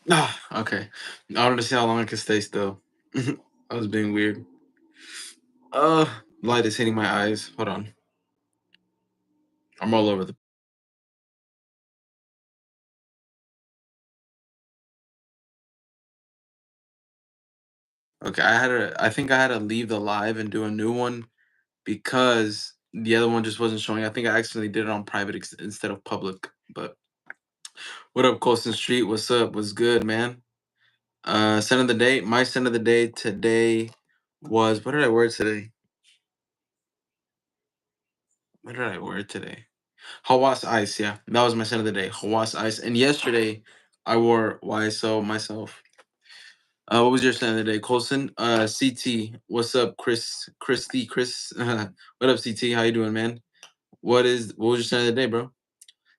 Okay. I wanted to see how long I could stay still. I was being weird. Light is hitting my eyes. Hold on. I'm all over the. Okay, I think I had to leave the live and do a new one because the other one just wasn't showing. I think I accidentally did it on private instead of public. But what up, Colston Street? What's up? What's good, man? Scent of the day. My scent of the day today was, what did I wear today? What did I wear today? Hawas Ice, yeah. That was my scent of the day. Hawas Ice. And yesterday I wore YSO myself. What was your scent of the day, Colson? CT. What's up, Christy, Chris? What up, CT? How you doing, man? What was your scent of the day, bro?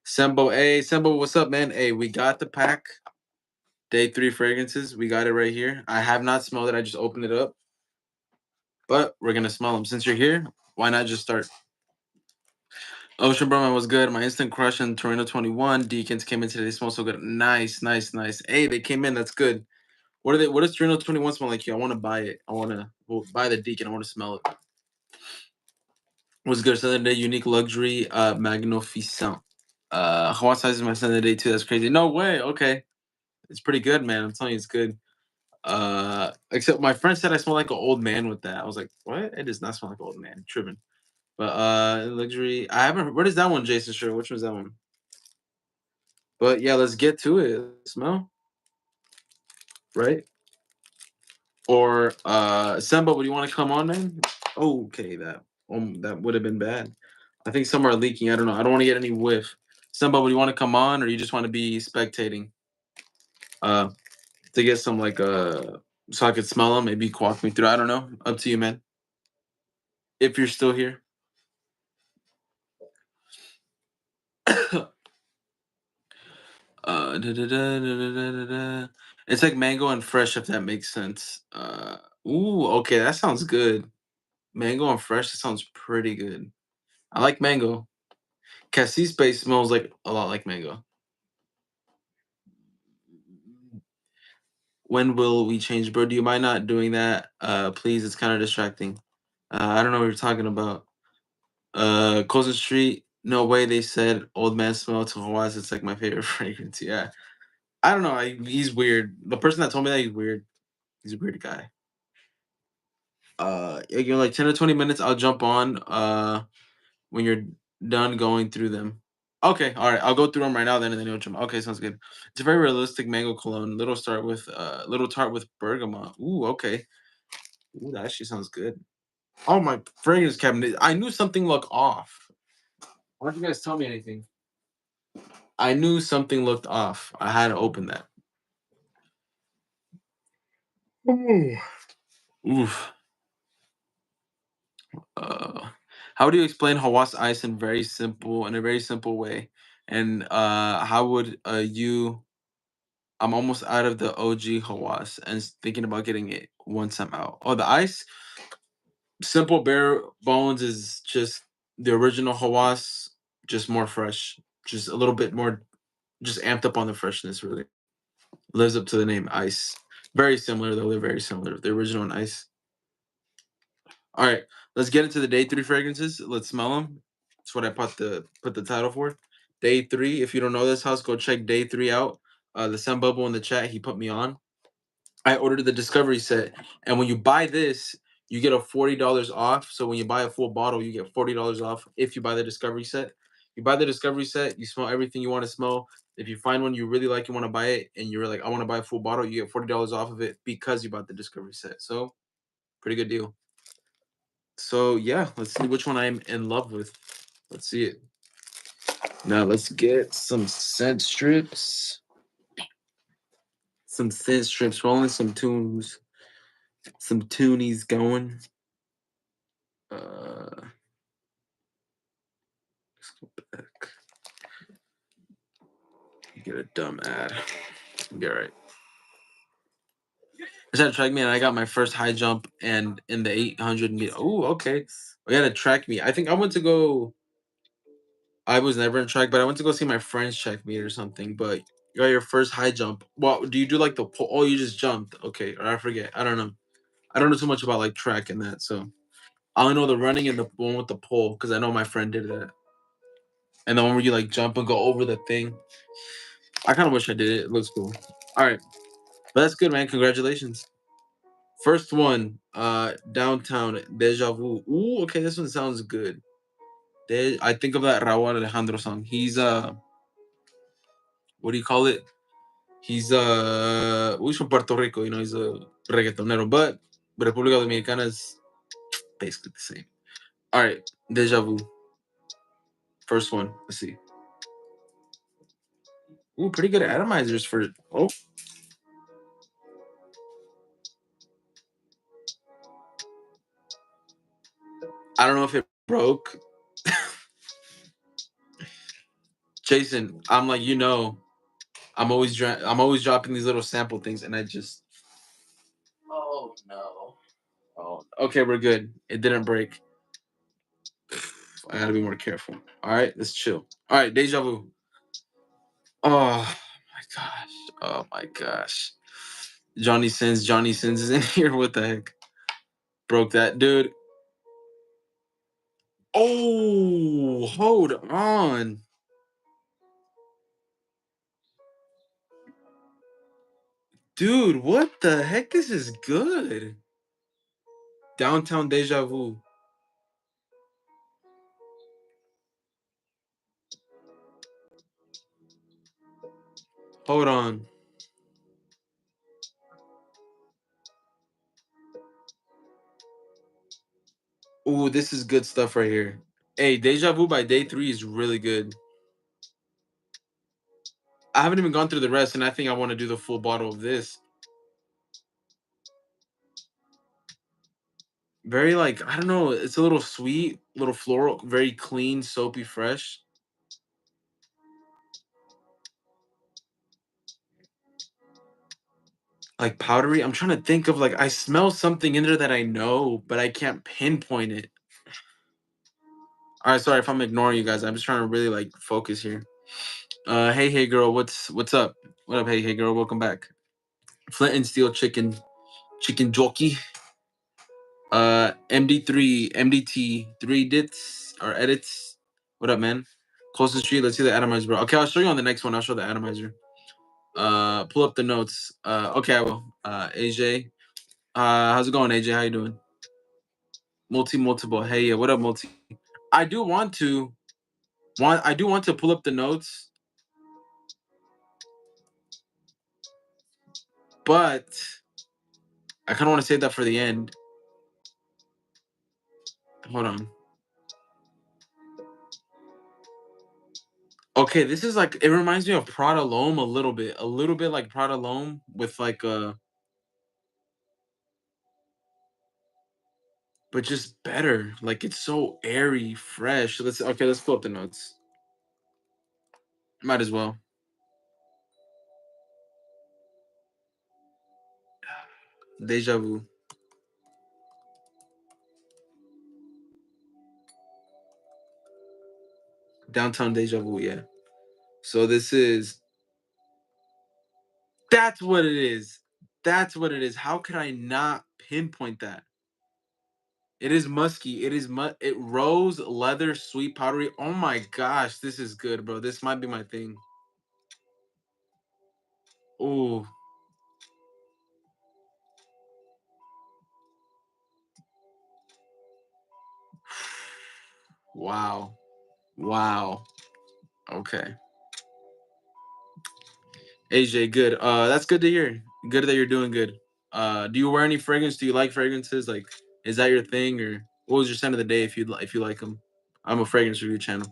Sembo, hey, Sembo, what's up, man? Hey, we got the pack. Day 3 fragrances. We got it right here. I have not smelled it. I just opened it up. But we're gonna smell them. Since you're here, why not just start? Ocean Brahman was good. My instant crush on Torino 21. Deacons came in today. They smell so good. Nice, nice, nice. Hey, they came in. That's good. What are they? What does Torino 21 smell like? You? I want to buy it. I want to buy the Deacon. I want to smell it. What's good? Sunday day, unique luxury, magnificent. Hawaii size is my Sunday day too. That's crazy. No way. Okay, it's pretty good, man. I'm telling you, it's good. Except my friend said I smell like an old man with that. I was like, what? It does not smell like an old man. Tripping. But luxury. I haven't. What is that one, Jason? Sure. Which one's that one? But yeah, let's get to it. Smell right? Or Semba, would you want to come on, man? Okay, that would have been bad. I think some are leaking. I don't know. I don't want to get any whiff. Semba, would you want to come on, or you just want to be spectating? Uh, to get some like so I could smell them. Maybe walk me through. I don't know. Up to you, man. If you're still here. Da. It's like mango and fresh, if that makes sense. Ooh, okay, that sounds good. Mango and fresh, that sounds pretty good. I like mango. Cassis base smells like a lot like mango. When will we change, bro? Do you mind not doing that? Please, it's kind of distracting. I don't know what you're talking about. Coulson Street, no way they said old man smell to Hawaii. It's like my favorite fragrance. Yeah. I don't know. He's weird. The person that told me that he's weird. He's a weird guy. You're like 10 or 20 minutes. I'll jump on when you're done going through them. Okay, all right. I'll go through them right now then and then you'll jump. Okay, sounds good. It's a very realistic mango cologne. Little tart with bergamot. Ooh, okay. Ooh, that actually sounds good. Oh, my fragrance cabinet. I knew something looked off. Why don't you guys tell me anything? I knew something looked off. I had to open that. Ooh. Oof. Uh, how do you explain Hawas ice in a very simple way? And how would you? I'm almost out of the OG Hawas and thinking about getting it once I'm out. Oh, the ice, simple bare bones is just the original Hawas, just more fresh, just a little bit more, just amped up on the freshness. Really lives up to the name Ice. Very similar though. They're very similar. The original and Ice. All right, let's get into the day 3 fragrances. Let's smell them. That's what I put the title for. Day 3. If you don't know this house, go check day 3 out. The Sun Bubble in the chat, he put me on. I ordered the Discovery set, and when you buy this, you get a $40 off. So when you buy a full bottle, you get $40 off if you buy the Discovery set. You buy the Discovery set, you smell everything you want to smell. If you find one you really like, you want to buy it, and you're like, I want to buy a full bottle, you get $40 off of it because you bought the Discovery set. So pretty good deal. So yeah, let's see which one I'm in love with. Let's see it. Now let's get some scent strips. Some scent strips rolling, some toonies going. Let's go back. You get a dumb ad. Be all right. I had to track me, and I got my first high jump, and in the 800 meter. Oh, okay. We had to track me. I think I went to go. I was never in track, but I went to go see my friends check me or something. But You got your first high jump. What do you do like the pole? Oh, you just jumped. Okay, or I forget. I don't know. I don't know too much about like track and that. So I only know the running and the one with the pole because I know my friend did that. And the one where you like jump and go over the thing. I kind of wish I did it. It looks cool. All right, but that's good, man. Congratulations. First one, downtown deja vu. Ooh, okay, this one sounds good. I think of that Raúl Alejandro song. He's what do you call it? He's from Puerto Rico. You know, he's a reggaetonero, but República Dominicana is basically the same. All right, deja vu. First one. Let's see. Ooh, pretty good atomizers for. Oh, I don't know if it broke. Jason, I'm like, I'm always dropping these little sample things, and I just. Oh no. Oh, okay, we're good. It didn't break. I gotta be more careful. All right, let's chill. All right, deja vu. Oh my gosh. Oh my gosh. Johnny Sins is in here. What the heck? Broke that, dude. Oh, hold on. Dude, what the heck? This is good. Downtown Deja Vu. Hold on. Ooh, this is good stuff right here. Hey, Deja Vu by Day 3 is really good. I haven't even gone through the rest, and I think I want to do the full bottle of this. Very like, I don't know, it's a little sweet, little floral, very clean, soapy, fresh. Like powdery. I'm trying to think of like I smell something in there that I know, but I can't pinpoint it. All right, sorry if I'm ignoring you guys. I'm just trying to really like focus here. Hey girl, what's up? What up, hey girl, welcome back. Flint and Steel chicken jockey. MD3, MDT, three dits or edits. What up, man? Closest street. Let's see the atomizer, bro. Okay, I'll show you on the next one. I'll show the atomizer. Pull up the notes. Okay, I will. AJ. How's it going, AJ? How you doing? Multiple. Hey, yeah, what up, multi? I do want to I do want to pull up the notes, but I kind of want to save that for the end. Hold on. Okay, this is like it reminds me of Prada Loam a little bit like Prada Loam with like but just better. Like it's so airy, fresh. Let's pull up the notes. Might as well. Deja vu. Downtown deja vu, yeah. So this is that's what it is. That's what it is. How could I not pinpoint that? It is musky. It rose, leather, sweet, powdery. Oh my gosh, this is good, bro. This might be my thing. Oh, wow. Wow. Okay. AJ, good. That's good to hear. Good that you're doing good. Do you wear any fragrance? Do you like fragrances? Like, is that your thing, or what was your scent of the day if you like them? I'm a fragrance review channel.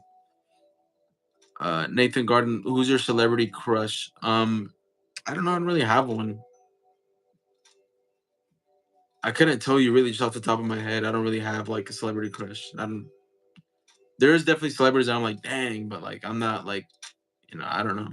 Nathan Garden, who's your celebrity crush? I don't know. I don't really have one. I couldn't tell you really just off the top of my head. I don't really have like a celebrity crush. I don't. There's definitely celebrities that I'm like, dang, but like I'm not like, I don't know.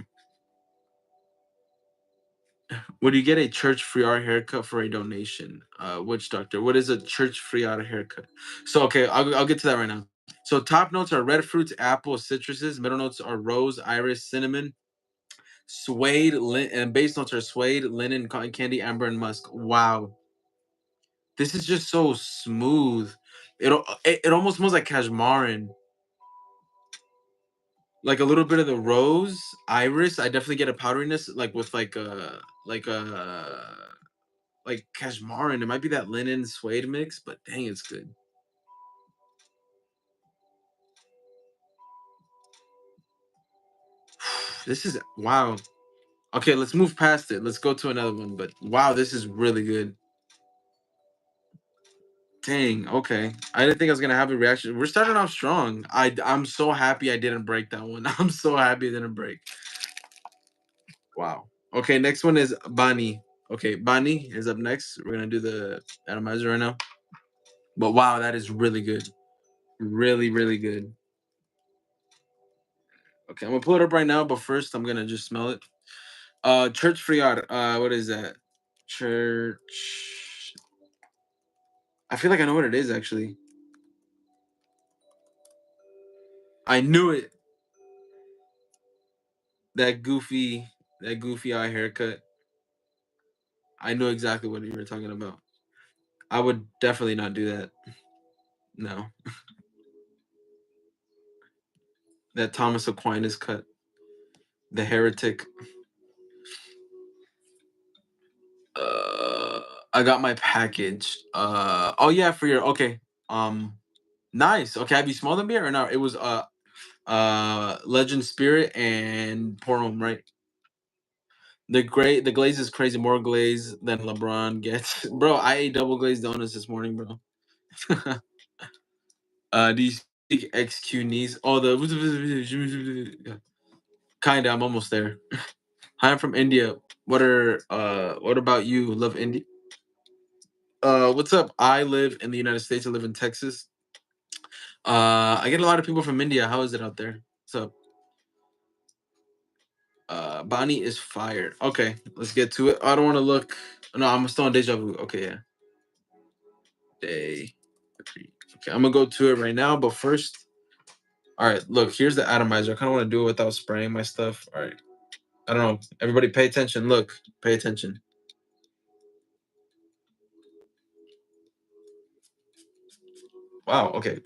Would you get a church free art haircut for a donation? Witch doctor. What is a church free art haircut? So okay, I'll get to that right now. So top notes are red fruits, apple, citruses. Middle notes are rose, iris, cinnamon. Suede, and base notes are suede, linen, cotton candy, amber, and musk. Wow, this is just so smooth. It almost smells like cashmere, like a little bit of the rose, iris. I definitely get a powderiness, like with like a like cashmere. It might be that linen suede mix, but dang, it's good. This is wow. Okay, let's move past it. Let's go to another one. But wow, this is really good. Dang. Okay, I didn't think I was gonna have a reaction. We're starting off strong. I'm so happy I didn't break that one. I'm so happy it didn't break. Wow. Okay, next one is Bani. Okay, Bani is up next. We're gonna do the atomizer right now. But wow, that is really good. Really, really good. Okay, I'm gonna pull it up right now, but first I'm gonna just smell it. Church Friar. What is that? Church. I feel like I know what it is actually. I knew it. That goofy, that goofy eye haircut. I knew exactly what you were talking about. I would definitely not do that. No, that Thomas Aquinas cut. The heretic. Uh, I got my package. Oh yeah, for your okay. Um, nice. Okay, have you smelled them yet or not? It was Legend Spirit and Porum, right? The glaze is crazy, more glaze than LeBron gets. Bro, I ate double glazed donuts this morning, bro. Do you speak XQ Oh, the kinda. I'm almost there. Hi, I'm from India. What about you? Love India? What's up? I live in the United States. I live in Texas. I get a lot of people from India. How is it out there? What's up? Bonnie is fired. Okay, let's get to it. I don't want to look. No, I'm still on deja vu. Okay, yeah. Day. Okay, I'm gonna go to it right now. But first, all right. Look, here's the atomizer. I kind of want to do it without spraying my stuff. All right. I don't know. Everybody, pay attention. Look, pay attention. Wow. Okay.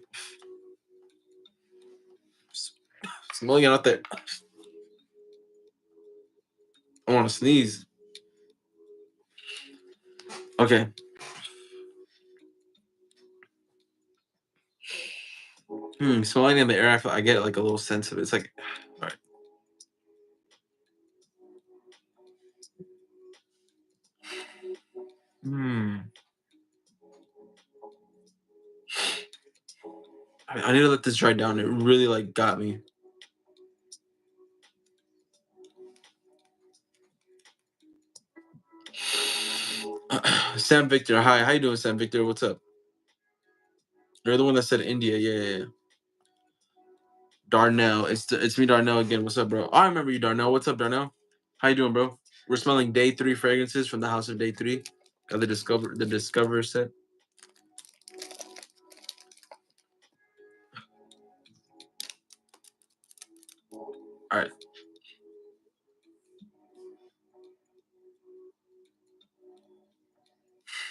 Smelling it out there. I want to sneeze. Okay. Smelling in the air. I get like a little sense of it. It's like, all right. Hmm. I need to let this dry down. It really like got me. Sam Victor. Hi. How you doing, Sam Victor? What's up? You're the one that said India. Yeah, yeah, yeah. Darnell. It's me, Darnell again. What's up, bro? I remember you, Darnell. What's up, Darnell? How you doing, bro? We're smelling day three fragrances from the house of day three. Got the Discover set. All right.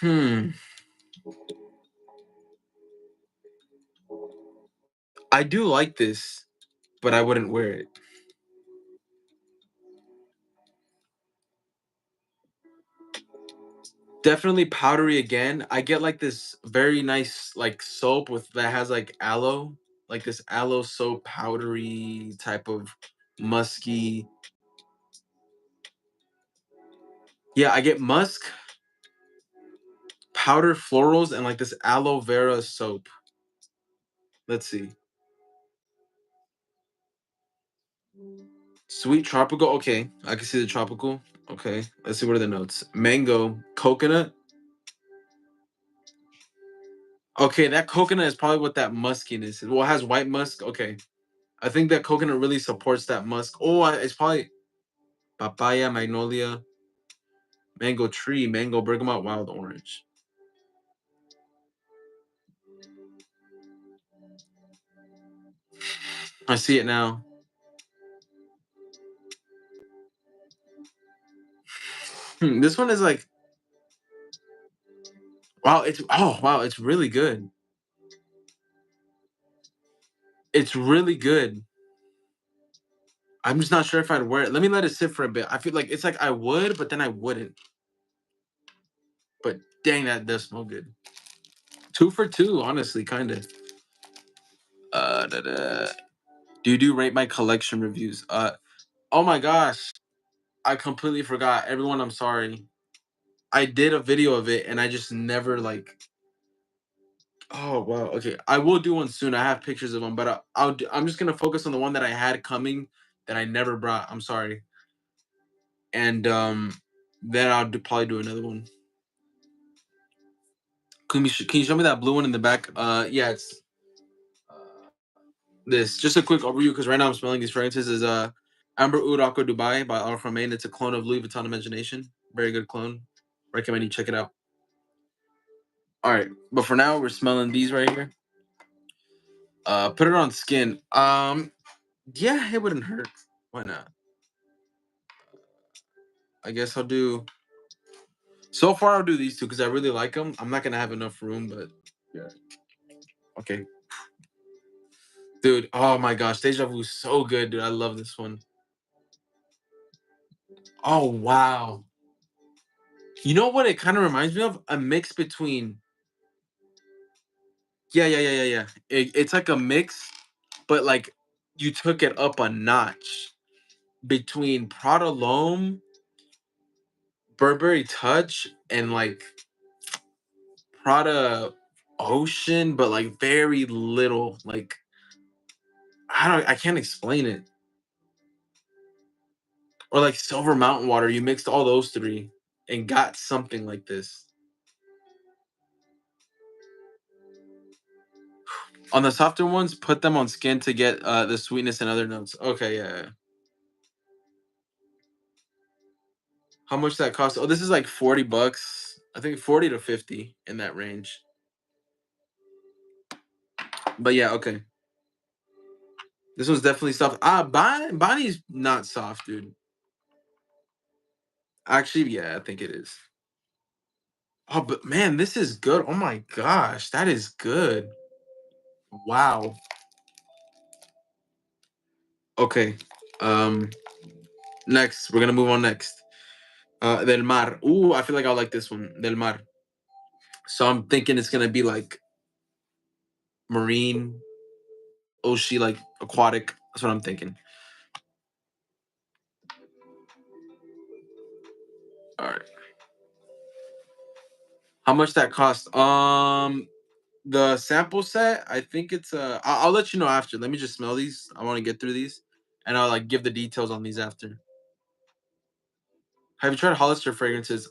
Hmm. I do like this, but I wouldn't wear it. Definitely powdery again. I get like this very nice like soap with that has like aloe, like this aloe soap powdery type of musky. Yeah, I get musk, powdered florals, and like this aloe vera soap. Let's see. Sweet tropical. Okay, I can see the tropical. Okay, let's see what are the notes. Mango, coconut. Okay, that coconut is probably what that muskiness is. Well, it has white musk. Okay, I think that coconut really supports that musk. Oh, it's probably papaya, magnolia, mango tree, mango, bergamot, wild orange. I see it now. This one is like, wow, it's really good. It's really good. I'm just not sure if I'd wear it. Let me let it sit for a bit. I feel like it's like I would, but then I wouldn't. But dang, that does smell good. Two for two, honestly, kind of. Da, da. Do you do rate my collection reviews? Oh my gosh, I completely forgot. Everyone, I'm sorry. I did a video of it and I just never like. Oh wow, okay. I will do one soon. I have pictures of them, but I'm just gonna focus on the one that I had coming that I never brought. I'm sorry, and then probably do another one. Can you show me that blue one in the back? Yeah, it's this. Just a quick overview because right now I'm smelling these fragrances. Is Amber Oud Aqua Dubai by Al Romain. It's a clone of Louis Vuitton Imagination. Very good clone. Recommend you check it out. All right, but for now we're smelling these right here. Put it on skin. Yeah, it wouldn't hurt. Why not? I guess I'll do. So far, I'll do these two because I really like them. I'm not gonna have enough room, but yeah. Okay, dude. Oh my gosh, Deja Vu is so good, dude. I love this one. Oh wow. You know what? It kind of reminds me of a mix between. Yeah. It's like a mix, but like you took it up a notch between Prada L'Homme, Burberry Touch, and like Prada Ocean, but like very little. Like I can't explain it. Or like Silver Mountain Water. You mixed all those three and got something like this. On the softer ones, put them on skin to get the sweetness and other notes. Okay, yeah. How much that cost? Oh, this is like 40 bucks. I think 40 to 50 in that range. But yeah, okay. This one's definitely soft. Bonnie's not soft, dude. Actually, yeah, I think it is. Oh, but man, this is good. Oh my gosh, that is good. Wow. Okay. Um, next, we're gonna move on next. Del Mar. Ooh, I feel like I like this one. Del Mar. So I'm thinking it's gonna be like marine, ocean, like aquatic. That's what I'm thinking. All right. How much that cost? The sample set. I think it's I'll let you know after. Let me just smell these. I want to get through these, and I'll like give the details on these after. Have you tried Hollister fragrances?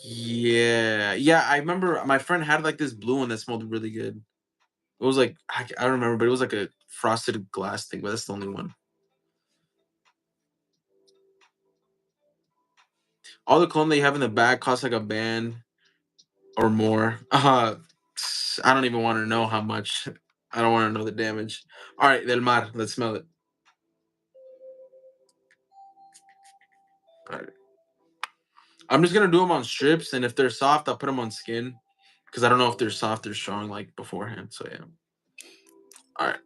Yeah. I remember my friend had like this blue one that smelled really good. It was like I don't remember, but it was like a frosted glass thing. But that's the only one. All the cologne they have in the bag costs like a band or more. I don't even want to know how much. I don't want to know the damage. All right, Del Mar. Let's smell it. All right. I'm just gonna do them on strips, and if they're soft, I'll put them on skin because I don't know if they're soft or strong like beforehand. So yeah. All right.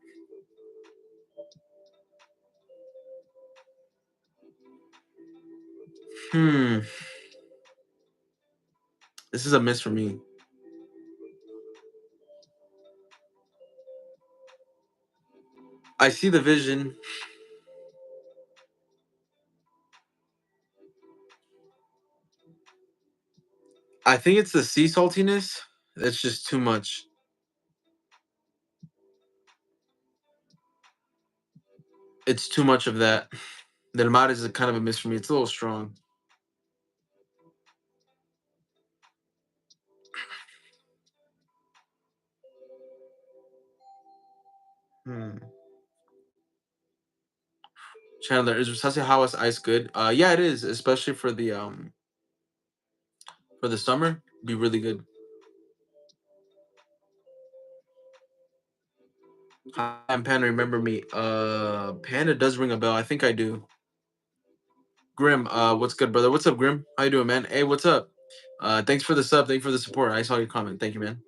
Hmm. This is a miss for me. I see the vision. I think it's the sea saltiness. That's just too much. It's too much of that. The Mar is a kind of a miss for me. It's a little strong. Hmm. Chandler, is Versace Hawas ice good? Yeah, it is, especially for the summer. Be really good. Hi, I'm Panda. Remember me? Panda does ring a bell. I think I do. Grim, what's good, brother? What's up, Grim? How you doing, man? Hey, what's up? Thanks for the sub. Thank you for the support. I saw your comment. Thank you, man.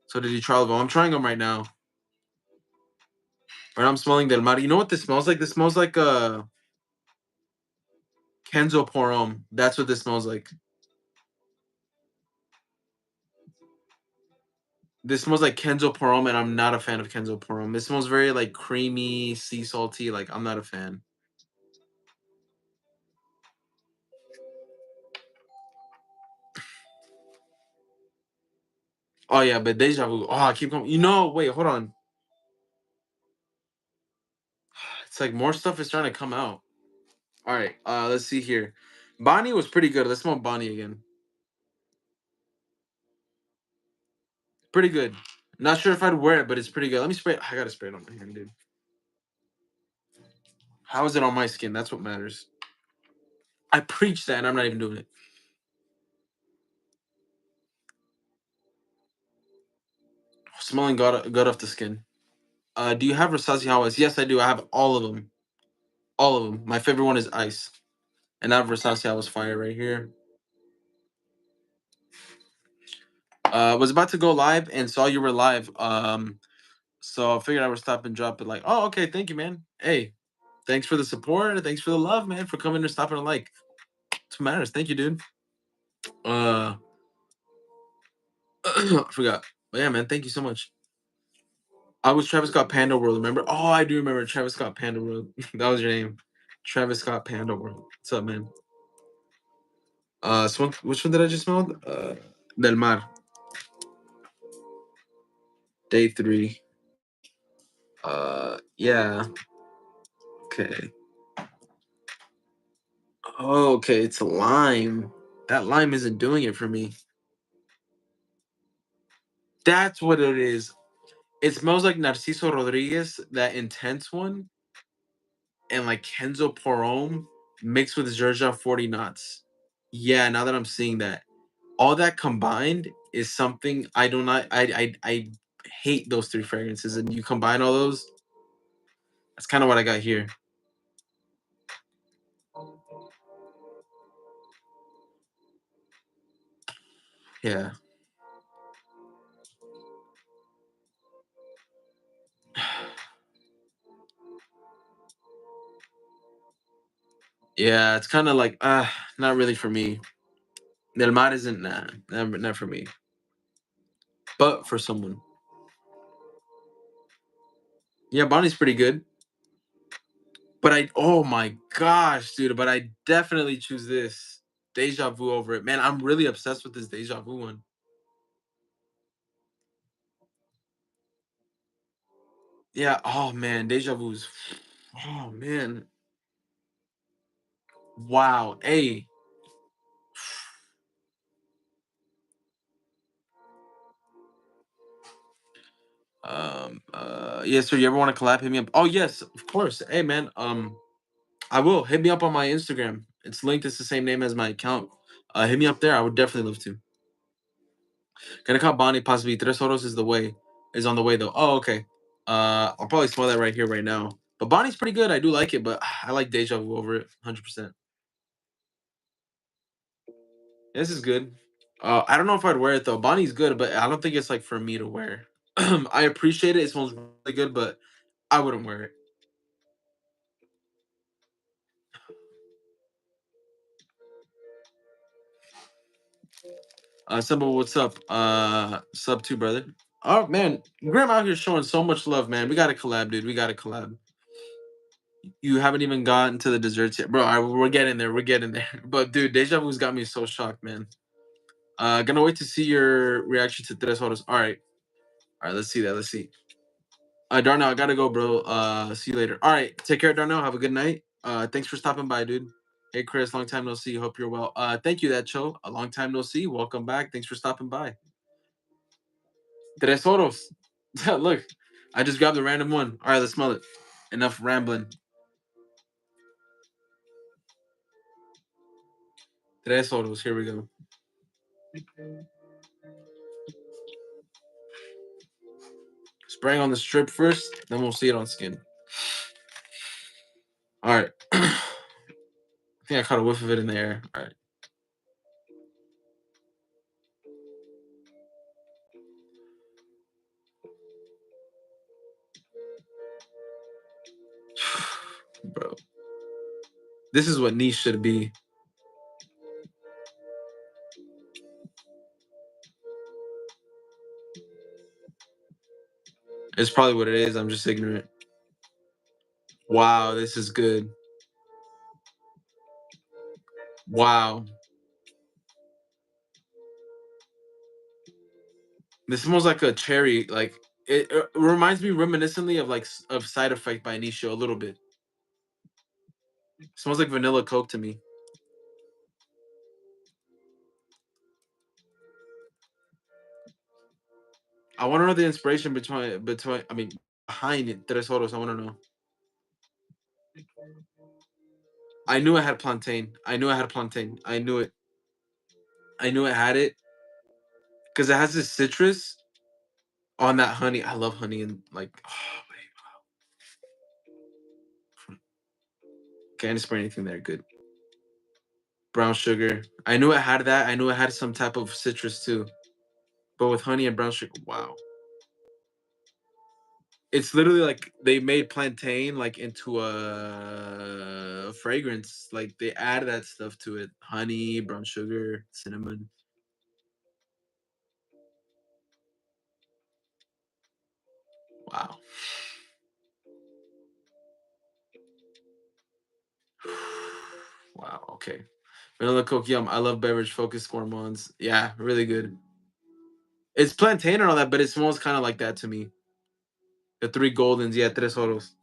So did you try them? I'm trying them right now. Right now I'm smelling Del Mar. You know what this smells like? This smells like Kenzo Porom. That's what this smells like. This smells like Kenzo Porom, and I'm not a fan of Kenzo Porom. This smells very like creamy, sea salty. Like I'm not a fan. Oh yeah, but Deja Vu. Oh, I keep going. You know, wait, hold on. It's like more stuff is starting to come out. All right, let's see here. Bonnie was pretty good. Let's smell Bonnie again. Pretty good. Not sure if I'd wear it, but it's pretty good. Let me spray it. I gotta spray it on my hand, dude. How is it on my skin? That's what matters. I preach that, and I'm not even doing it. Smelling good off the skin. Do you have Rasasi Hawas? Yes, I do. I have all of them. All of them. My favorite one is Ice. And I have Rasasi Hawas Fire right here. Was about to go live and saw you were live. So I figured I would stop and drop it like, oh, okay, thank you, man. Hey, thanks for the support. Thanks for the love, man, for coming and stopping a like. That's what matters. Thank you, dude. Uh I forgot. But yeah, man, thank you so much. I was Travis Scott Panda World, remember? Oh, I do remember Travis Scott Panda World. That was your name. Travis Scott Panda World. What's up, man? So which one did I just smell? Del Mar. Day 3. Yeah. Okay. Oh, okay, it's lime. That lime isn't doing it for me. That's what it is. It smells like Narciso Rodriguez, that intense one, and like Kenzo Porom mixed with Zerja 40 knots. Yeah, now that I'm seeing that. All that combined is something I do not I hate those 3 fragrances, and you combine all those, that's kind of what I got here. Yeah. Yeah, it's kind of like not really for me. Del Mar isn't not for me. But for someone. Yeah, Bonnie's pretty good. But oh my gosh, dude, but I definitely choose this. Deja Vu over it. Man, I'm really obsessed with this Deja Vu one. Yeah, oh man, Deja Vu's oh man. Wow. Hey. Yes, sir. You ever want to collab? Hit me up. Oh yes, of course. Hey man, I will. Hit me up on my Instagram. It's linked, it's the same name as my account. Hit me up there. I would definitely love to. Gonna call Bonnie possibly Tres Oros is the way is on the way though. Oh, okay. I'll probably smell that right here, right now. But Bonnie's pretty good. I do like it, but I like Deja Vu over it, 100%. This is good. I don't know if I'd wear it though. Bonnie's good, but I don't think it's like for me to wear. I appreciate it. It smells really good, but I wouldn't wear it. Simple, what's up? Sub 2, brother. Oh man, Grim out here showing so much love, man. We got to collab, dude. We got to collab. You haven't even gotten to the desserts yet, bro. We're getting there. We're getting there. But dude, Deja Vu's got me so shocked, man. Gonna wait to see your reaction to Tres Horas. All right. Let's see that. Let's see. Darnell, I gotta go, bro. See you later. All right, take care, Darnell. Have a good night. Thanks for stopping by, dude. Hey, Chris, long time no see. Hope you're well. Thank you, that show. A long time no see. Welcome back. Thanks for stopping by. Tres Horas. Look, I just grabbed a random one. All right, let's smell it. Enough rambling. Tres Horas. Here we go. Spraying on the strip first, then we'll see it on skin. All right. I think I caught a whiff of it in the air. All right. Bro, this is what niche should be. It's probably what it is. I'm just ignorant. Wow, this is good. Wow. This smells like a cherry. Like it reminds me reminiscently of of Side Effect by Nisho a little bit. Smells like vanilla Coke to me. I want to know the inspiration between. I mean, behind it. Tres Oros. I want to know. I knew I had plantain. I knew I had plantain. I knew it. I knew it had it because it has this citrus on that honey. I love honey and like. Oh, babe. Can't spray anything there. Good. Brown sugar. I knew it had that. I knew it had some type of citrus too. But with honey and brown sugar, wow. It's literally like they made plantain like into a fragrance. Like they add that stuff to it. Honey, brown sugar, cinnamon. Wow. Wow. Okay. Vanilla Coke Yum. I love beverage focused gourmands. Yeah, really good. It's plantain and all that, but it smells kind of like that to me. The three goldens, yeah, tres oros.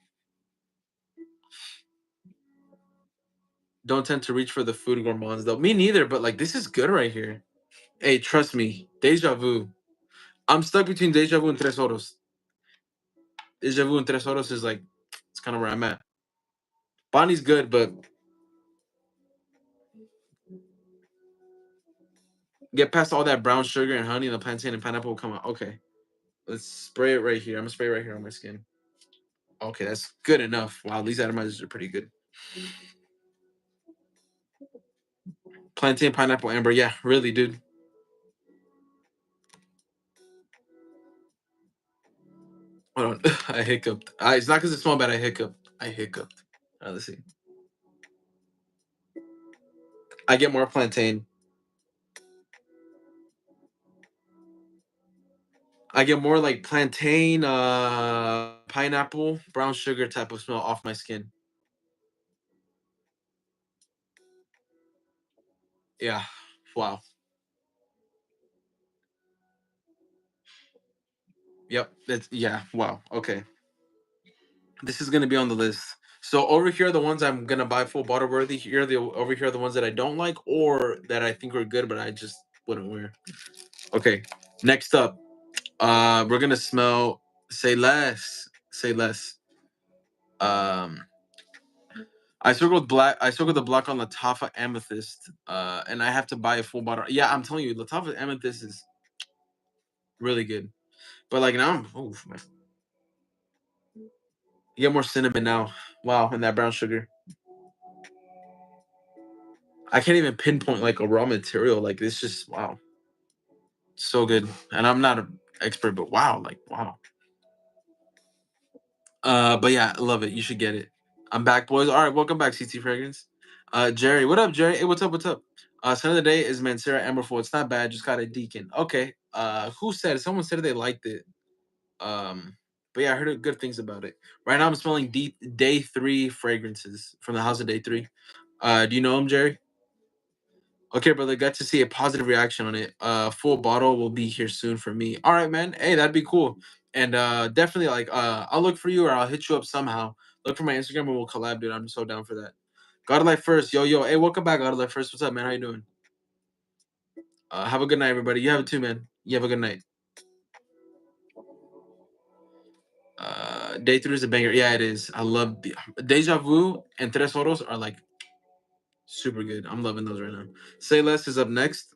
Don't tend to reach for the food gourmands though. Me neither, but like this is good right here. Hey, trust me. Deja vu. I'm stuck between deja vu and tres oros. Deja vu and tres oros is like it's kind of where I'm at. Bonnie's good, but get past all that brown sugar and honey and the plantain and pineapple will come out. Okay. Let's spray it right here. I'm gonna spray it right here on my skin. Okay, that's good enough. Wow, these atomizers are pretty good. Plantain, pineapple, amber. Yeah, really, dude. Hold on. I hiccuped. It's not because it smelled bad. I hiccuped. I hiccuped. Let's see. I get more plantain. I get more like plantain, pineapple, brown sugar type of smell off my skin. Yeah. Wow. Yep. That's yeah. Wow. Okay. This is gonna be on the list. So over here are the ones I'm gonna buy full bottle worthy. Here the over here are the ones that I don't like or that I think are good, but I just wouldn't wear. Okay. Next up, we're gonna smell say less. Say less. Um I circled black. I circled the block on Latafa Amethyst, and I have to buy a full bottle. Yeah, I'm telling you, Latafa Amethyst is really good. But like now, oof, man, you get more cinnamon now. Wow, and that brown sugar. I can't even pinpoint like a raw material. Like it's just wow, so good. And I'm not an expert, but wow, like wow. But yeah, I love it. You should get it. I'm back, boys. All right, welcome back, CT Fragrance. Jerry, what up, Jerry? Hey, what's up? What's up? Son of the day is Mancera Emberful. It's not bad. Just got a deacon. Okay. Who said? Someone said they liked it. But yeah, I heard good things about it. Right now, I'm smelling day three fragrances from the house of day three. Do you know him, Jerry? Okay, brother. Got to see a positive reaction on it. Full bottle will be here soon for me. All right, man. Hey, that'd be cool. And definitely, like, I'll look for you or I'll hit you up somehow. Look for my Instagram and we'll collab, dude. I'm so down for that. God Life First, yo, yo. Hey, welcome back, God Life First. What's up, man? How you doing? Have a good night, everybody. You have it too, man. You have a good night. Day three is a banger. Yeah, it is. I love Deja Vu and Tres Oros are like super good. I'm loving those right now. Say Less is up next.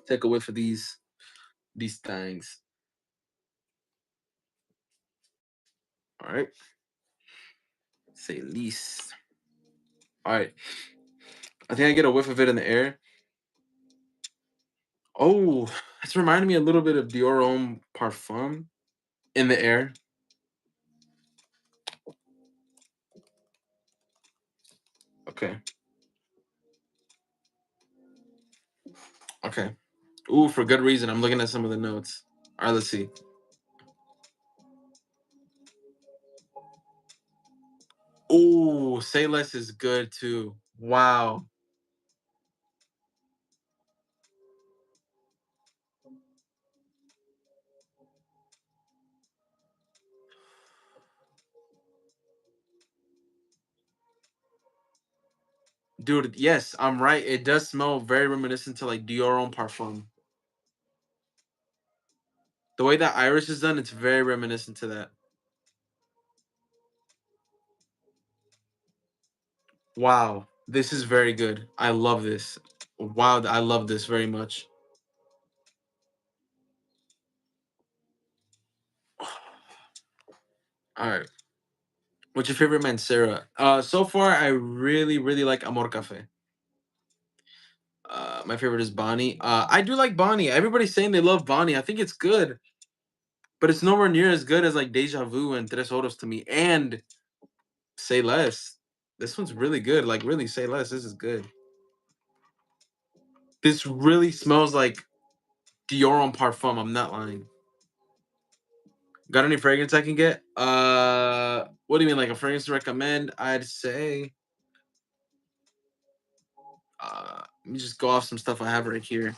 Take a whiff of these things. All right. Say least. All right. I think I get a whiff of it in the air. Oh, it's reminding me a little bit of Dior Homme Parfum in the air. Okay. Okay. Ooh, for good reason. I'm looking at some of the notes. All right, let's see. Ooh, Say Less is good too. Wow. Dude, yes, I'm right. It does smell very reminiscent to like Dior Homme Parfum. The way that iris is done, it's very reminiscent to that. Wow, this is very good. I love this. Wow, I love this very much. All right. What's your favorite Mancera? So far I really, really like Amor Cafe. My favorite is Bonnie. I do like Bonnie. Everybody's saying they love Bonnie. I think it's good, but it's nowhere near as good as like Deja Vu and Tres Horas to me. And Say Less. This one's really good. Like really, Say Less. This is good. This really smells like Dior on Parfum. I'm not lying. Got any fragrance I can get? What do you mean, like a fragrance to recommend? I'd say, let me just go off some stuff I have right here.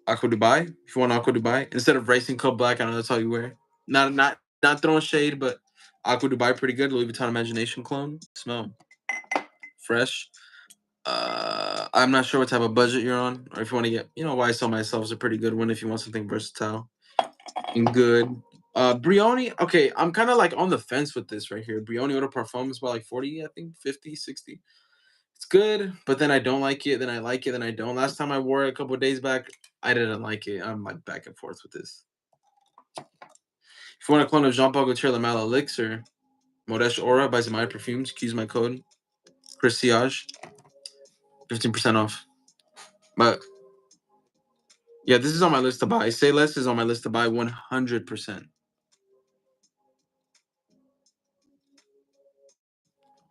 Aqua Dubai. If you want Aqua Dubai, instead of Racing Club Black, I know that's all you wear. Not throwing shade, but Aqua Dubai pretty good. Louis Vuitton Imagination clone. Smell fresh. I'm not sure what type of budget you're on, or if you want to get, Why I Sell Myself is a pretty good one if you want something versatile and good. Brioni, okay, I'm kind of like on the fence with this right here. Brioni Eau de Parfum is about like 40, I think, 50, 60. It's good, but then I don't like it, then I like it, then I don't. Last time I wore it a couple of days back, I didn't like it. I'm like back and forth with this. If you want a clone of Jean Paul Gaultier Le Mal Elixir, Modesh Aura by Zamaya Perfumes, use my code Chris Siage, 15% off. But yeah, this is on my list to buy. Say Less is on my list to buy 100%.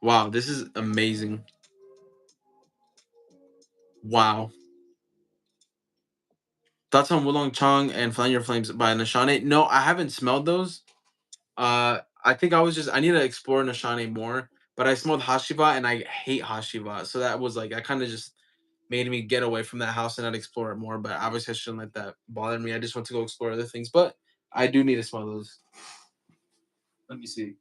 Wow, this is amazing. Wow. Thoughts on Wulong Chong and Flying Your Flames by Nashane? No, I haven't smelled those. I think I need to explore Nashane more. But I smelled Hashiva and I hate Hashiva. So that was like, I kind of just made me get away from that house and not explore it more. But obviously, I shouldn't let that bother me. I just want to go explore other things. But I do need to smell those. Let me see.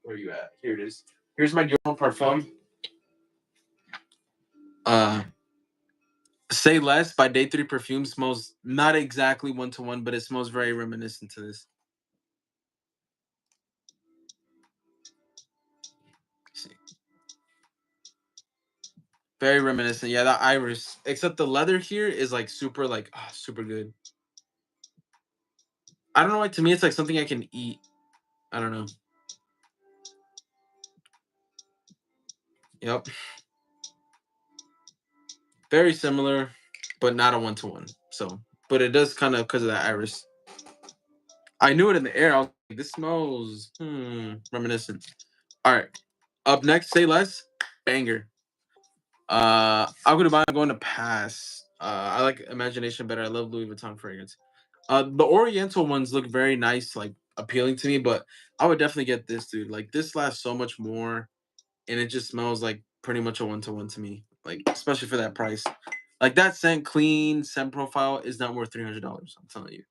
Where are you at? Here it is. Here's my Dior Parfum. Uh, Say Less by Day 3 Perfume smells not exactly one to one, but it smells very reminiscent to this. See. Very reminiscent. Yeah, that iris. Except the leather here is like super, like, super good. I don't know why. To me, it's like something I can eat. I don't know. Yep. Very similar, but not a one to one. So, but it does kind of because of that iris. I knew it in the air. I was like, this smells reminiscent. All right. Up next, Say Less. Banger. I'm going to pass. I like Imagination better. I love Louis Vuitton fragrance. The Oriental ones look very nice, like appealing to me, but I would definitely get this, dude. Like this lasts so much more, and it just smells like pretty much a one to one to me. Like especially for that price. Like that scent, clean scent profile is not worth $300. I'm telling you.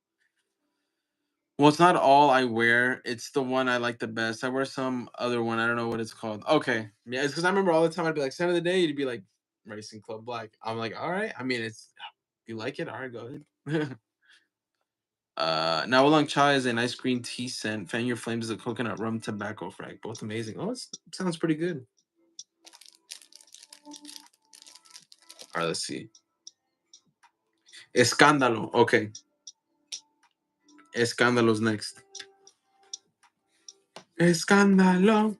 Well, it's not all I wear. It's the one I like the best. I wear some other one. I don't know what it's called. Okay. Yeah, it's because I remember all the time I'd be like, "Scent of the day," you'd be like, Racing Club Black. I'm like, all right. I mean, it's you like it, all right, go ahead. Now Oolong Chai is a nice green tea scent. Fan Your Flames is a coconut rum tobacco frag. Both amazing. Oh, it sounds pretty good. All right, let's see. Escándalo. Okay. Escándalo's next. Escándalo.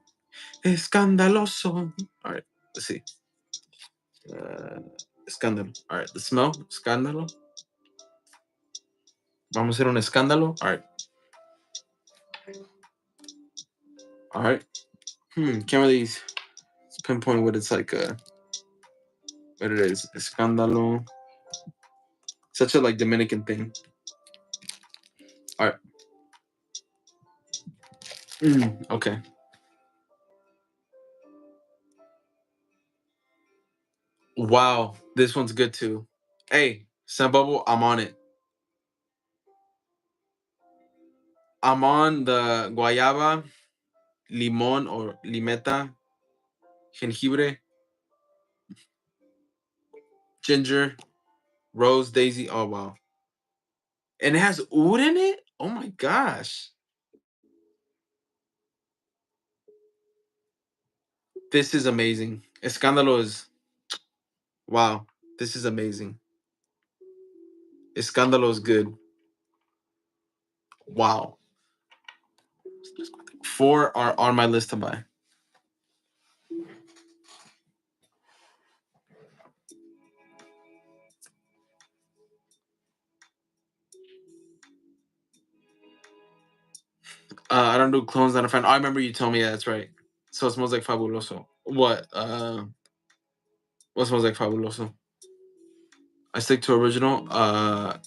Escandaloso. All right, let's see. Uh, escándalo. All right, the smell. Escándalo. Vamos a hacer un escándalo. All right. All right. Can't really pinpoint what it's like. What it is. Escándalo. Such a like Dominican thing. All right. Okay. Wow. This one's good too. Hey, Sun Bubble, I'm on it. I'm on the guayaba, limon or limeta, jengibre, ginger, rose, daisy. Oh wow. And it has oud in it? Oh my gosh. This is amazing. Escándalo is wow. This is amazing. Escándalo is good. Wow. Four are on my list to buy. I don't do clones that are fine. I remember you told me, yeah, that's right. So it smells like fabuloso. What smells like fabuloso? I stick to original.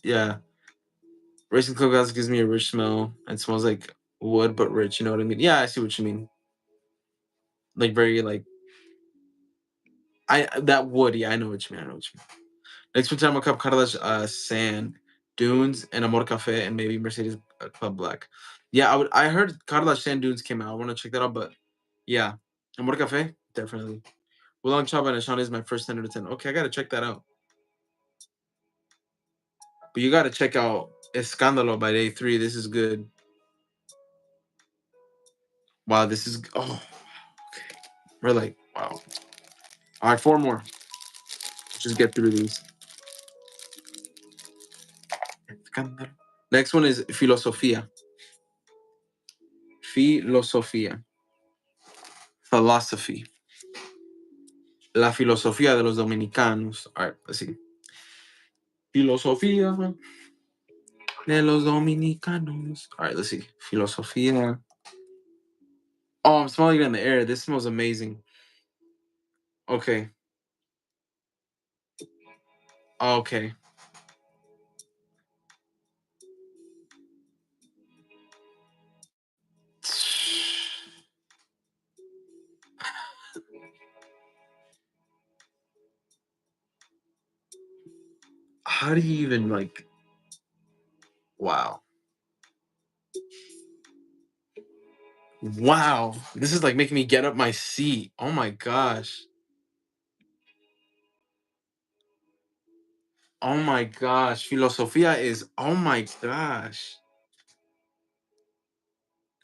Yeah. Racing Club gas gives me a rich smell. It smells like wood, but rich. You know what I mean? Yeah, I see what you mean. Like very like I that wood. Yeah, I know what you mean. I know what you mean. Next one time, a cup Carlos Sand Dunes and Amor Cafe and maybe Mercedes Club Black. Yeah, I heard Carlos Sand Dunes came out. I want to check that out, but yeah, Amor Cafe definitely. Wulong Chaba and Ashani is my first 10 out of 10. Okay, I gotta check that out. But you gotta check out Escándalo by day 3. This is good. Wow, this is okay. We're like wow. All right, 4 more. Just get through these. Next one is filosofía. Filosofía. Philosophy. La filosofía de los dominicanos. All right, let's see. Filosofía de los dominicanos. All right, let's see. Filosofía. Oh, I'm smelling it in the air. This smells amazing. Okay. Okay. How do you even like? Wow. Wow. This is like making me get up my seat. Oh my gosh. Oh my gosh. Filosofía is, oh my gosh.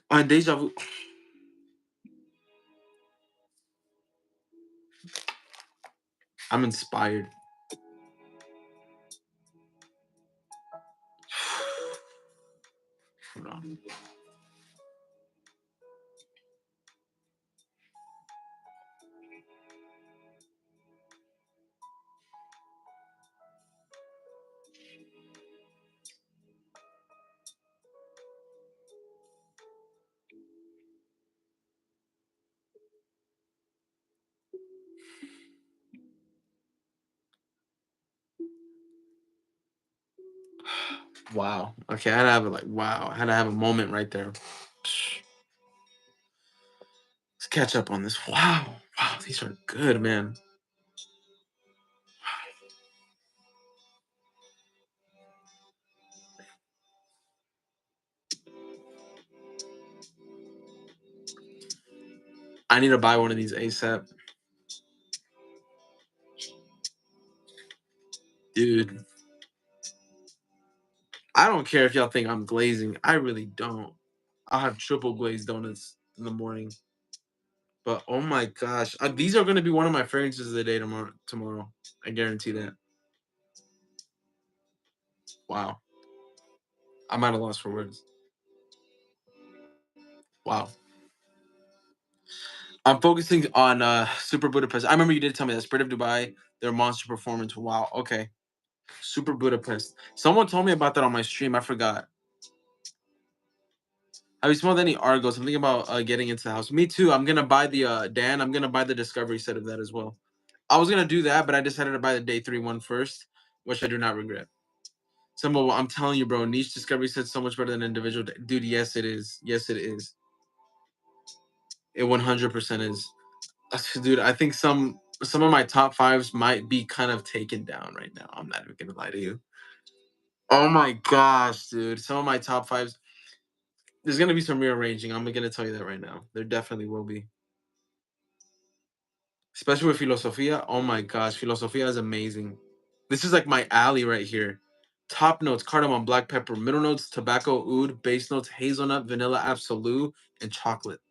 On Deja Vu. I'm inspired. Hold on. Wow. Okay, I had to have like wow. I had to have a moment right there. Let's catch up on this. Wow. Wow, these are good, man. I need to buy one of these ASAP. Dude. I don't care if y'all think I'm glazing. I really don't. I'll have triple glazed donuts in the morning. But oh my gosh, these are going to be one of my fragrances of the day tomorrow. Tomorrow, I guarantee that. Wow, I'm at a loss for words. Wow. I'm focusing on Super Budapest. I remember you did tell me that Spirit of Dubai, their monster performance. Wow. Okay. Super Budapest. Someone told me about that on my stream. I forgot. Have you smelled any Argos? I'm thinking about getting into the house. Me too. I'm gonna buy the Dan. I'm gonna buy the Discovery set of that as well. I was gonna do that, but I decided to buy the day 3 one first, which I do not regret. Some I'm telling you, bro, niche Discovery set's so much better than individual. Dude, yes it is. Yes it is. It 100% is. Dude, I think some of my top fives might be kind of taken down right now. I'm not even gonna lie to you. Oh my gosh, dude. Some of my top fives. There's gonna be some rearranging. I'm gonna tell you that right now. There definitely will be. Especially with Filosofia. Oh my gosh, Filosofia is amazing. This is like my alley right here. Top notes: cardamom, black pepper. Middle notes: tobacco, oud. Base notes: hazelnut, vanilla, absolute, and chocolate.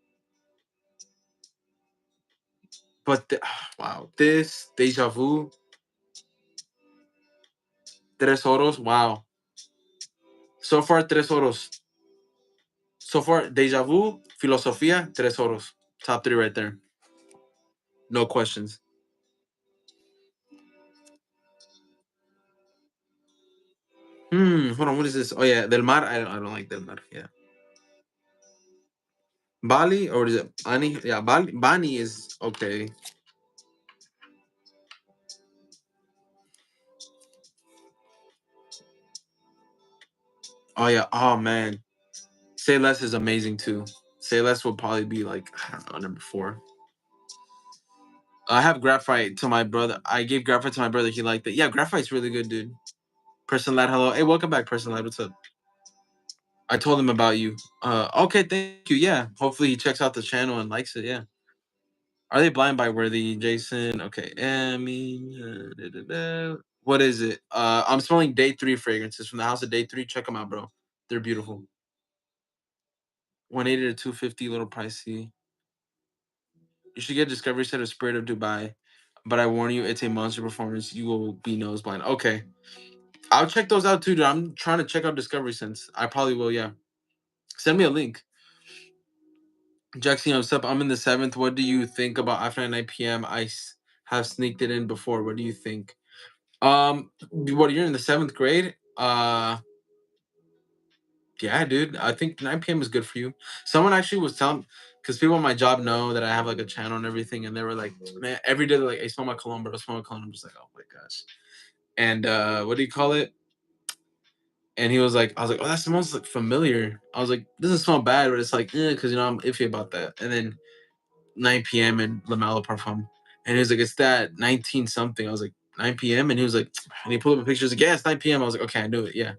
But wow, this deja vu, tres oros. Wow, so far tres oros. So far, deja vu, filosofia, tres oros. Top three right there. No questions. Hold on. What is this? Oh yeah, Del Mar. I don't like Del Mar. Yeah. Bali or is it Bani? Yeah, Bali. Bani is okay. Oh yeah. Oh man. Say Less is amazing too. Say Less will probably be like I don't know number 4. I have Graphite to my brother. I gave Graphite to my brother. He liked it. Yeah, Graphite's really good, dude. Person lad, hello. Hey, welcome back, person lad. What's up? I told him about you. Okay, thank you. Yeah, hopefully he checks out the channel and likes it. Yeah. Are they blind by worthy, Jason? Okay, Emmy. What is it? I'm smelling Day 3 fragrances from the house of Day 3. Check them out, bro. They're beautiful. 180 to 250, a little pricey. You should get Discovery set of Spirit of Dubai, but I warn you, it's a monster performance. You will be nose blind. Okay, I'll check those out too, dude. I'm trying to check out Discovery Sense. I probably will. Yeah, send me a link. Jackson, what's up? I'm in the 7th. What do you think about after 9 p.m.? Have sneaked it in before. What do you think? What, you're in the 7th grade? Yeah, dude. I think 9 p.m. is good for you. Someone actually was telling, because people on my job know that I have like a channel and everything, and they were like, man, every day they're like, hey, smell my cologne, bro. Smell my cologne. I'm just like, oh my gosh. And what do you call it? And he was like, I was like, oh, that smells like familiar. I was like, doesn't smell bad, but it's like, because I'm iffy about that. And then 9 p.m. and Lamelo Parfum. And he was like, it's that 19 something. I was like, 9 p.m. And he was like, and he pulled up a picture. He was like, yeah, it's 9 p.m. I was like, okay, I knew it. Yeah.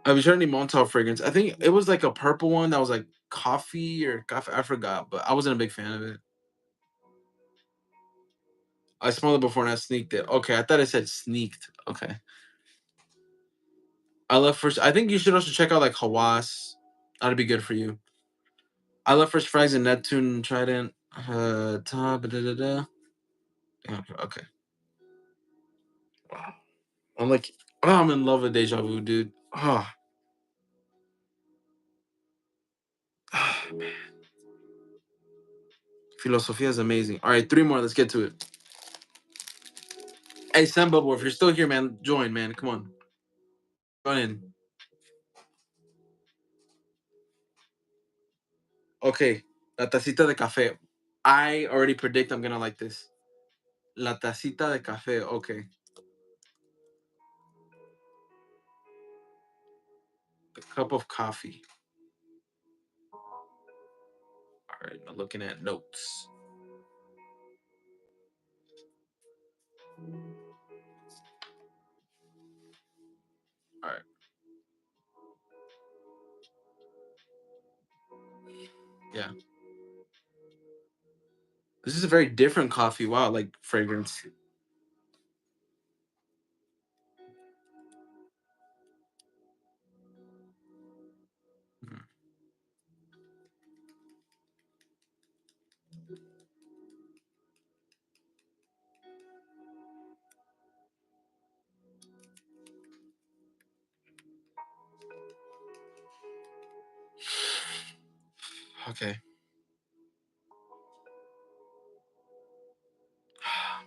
Have you tried any Montauk fragrance? I think it was like a purple one that was like coffee or coffee. I forgot, but I wasn't a big fan of it. I smelled it before and I sneaked it. Okay, I thought I said sneaked. Okay. I love first. I think you should also check out like Hawass. That'd be good for you. I love Fresh Fries and Neptune Trident. Da, da, da. Okay. Okay. Wow. I'm like, oh, I'm in love with Deja Vu, dude. Oh, man. Filosofia is amazing. All right, 3 more. Let's get to it. Hey, Sam Bubble, if you're still here, man, join, man. Come on. Join in. Okay. La tacita de café. I already predict I'm going to like this. La tacita de café. Okay. The cup of coffee. All right. I'm looking at notes. All right. Yeah. This is a very different coffee. Wow. Like fragrance. Mhm. Okay.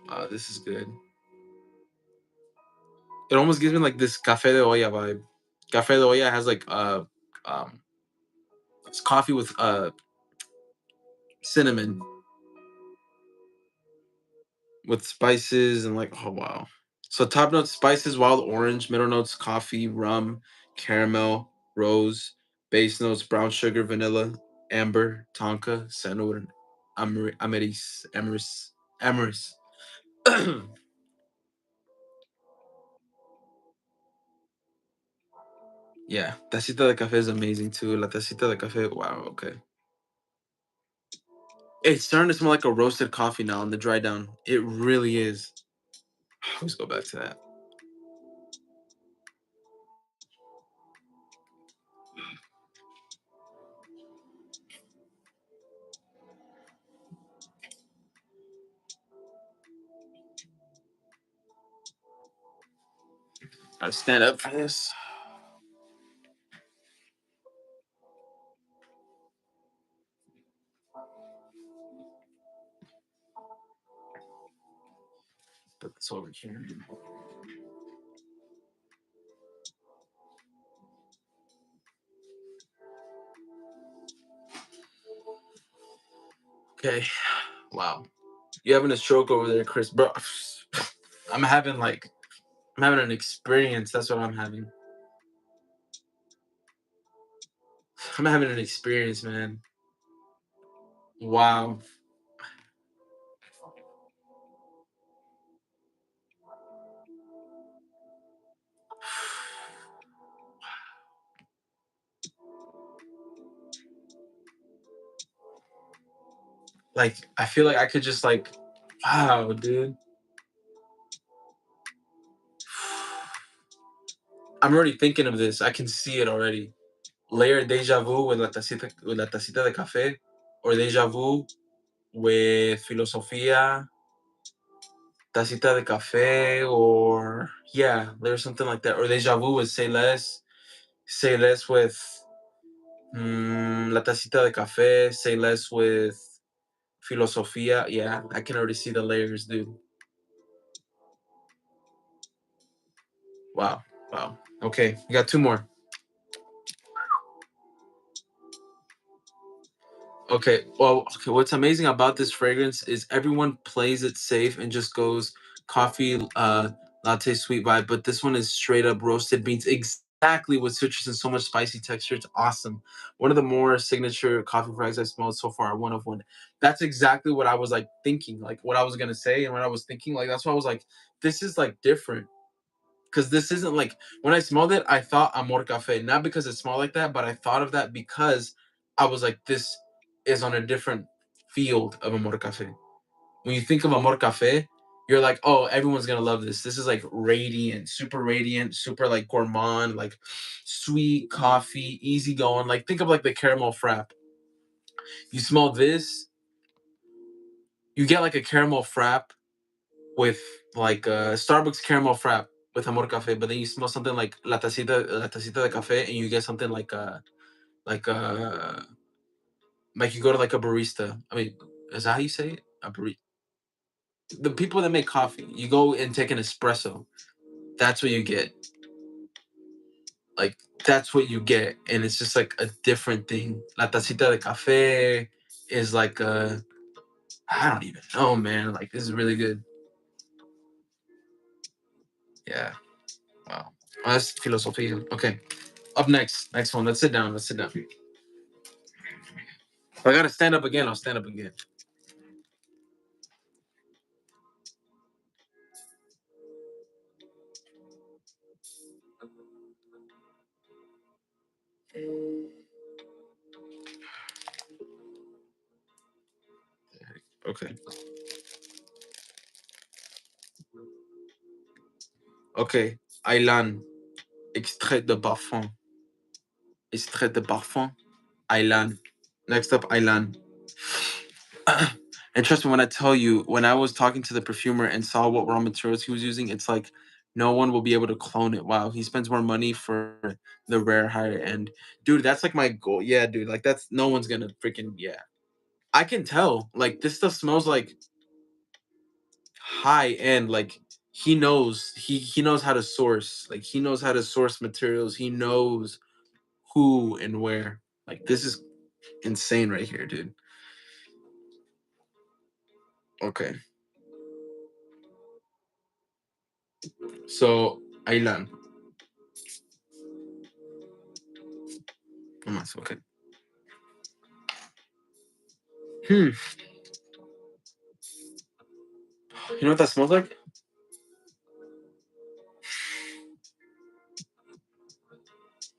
Wow, this is good. It almost gives me like this cafe de olla vibe. Cafe de olla has like um it's coffee with cinnamon with spices and like oh wow. So top notes spices, wild orange, middle notes coffee, rum, caramel, rose, base notes brown sugar, vanilla, amber, tonka, sandalwood, and amaris. Yeah, tacita de café is amazing too. La tacita de café, wow, okay. It's starting to smell like a roasted coffee now on the dry down. It really is. Let's go back to that. Gotta stand up for this. Put this over here. Okay. Wow. You having a stroke over there, Chris? Bro, I'm having like I'm having an experience. That's what I'm having. I'm having an experience, man. Wow. Like I feel like I could just like wow, dude. I'm already thinking of this. I can see it already. Layer deja vu with la tacita de café, or deja vu with filosofia, tacita de café, or yeah, there's something like that, or deja vu with say less with la tacita de café, say less with filosofia. Yeah, I can already see the layers, dude. Wow, wow. Okay, we got two more. Okay, well, okay, what's amazing about this fragrance is everyone plays it safe and just goes coffee, latte, sweet vibe, but this one is straight up roasted beans, exactly with citrus and so much spicy texture. It's awesome. One of the more signature coffee frags I smelled so far. One of one. That's exactly what I was like thinking, like what I was gonna say, and what I was thinking. Like that's why I was like, this is like different because this isn't like when I smelled it, I thought Amor Cafe, not because it smelled like that, but I thought of that because I was like, this is on a different field of Amor Cafe. When you think of Amor Cafe, you're like, oh, everyone's gonna love this. This is like radiant, super like gourmand, like sweet coffee, easy going. Like think of like the caramel frap. You smell this, you get like a caramel frap with like a Starbucks caramel frap with Amor Cafe, but then you smell something like La Tacita de Cafe, and you get something like a like you go to like a barista. I mean, is that how you say it? A barista. The people that make coffee, you go and take an espresso. That's what you get. Like that's what you get, and it's just like a different thing. La Tacita de Cafe is like a I don't even know, man. Like this is really good. Yeah. Wow. Oh, that's philosophy. Okay. Up next one. Let's sit down. Let's sit down. If I gotta stand up again, I'll stand up again. Okay. Okay. Aylan. Extrait de parfum. Extrait de parfum. Aylan. Next up, Aylan. And trust me when I tell you, when I was talking to the perfumer and saw what raw materials he was using, it's like No one will be able to clone it. Wow, he spends more money for the rare higher end. Dude, that's like my goal. Yeah, dude, like that's no one's gonna freaking yeah. I can tell. Like this stuff smells like high end. Like he knows how to source. Like he knows how to source materials. He knows who and where. Like this is insane right here, dude. Okay. So Ailan. Okay. Hmm. You know what that smells like?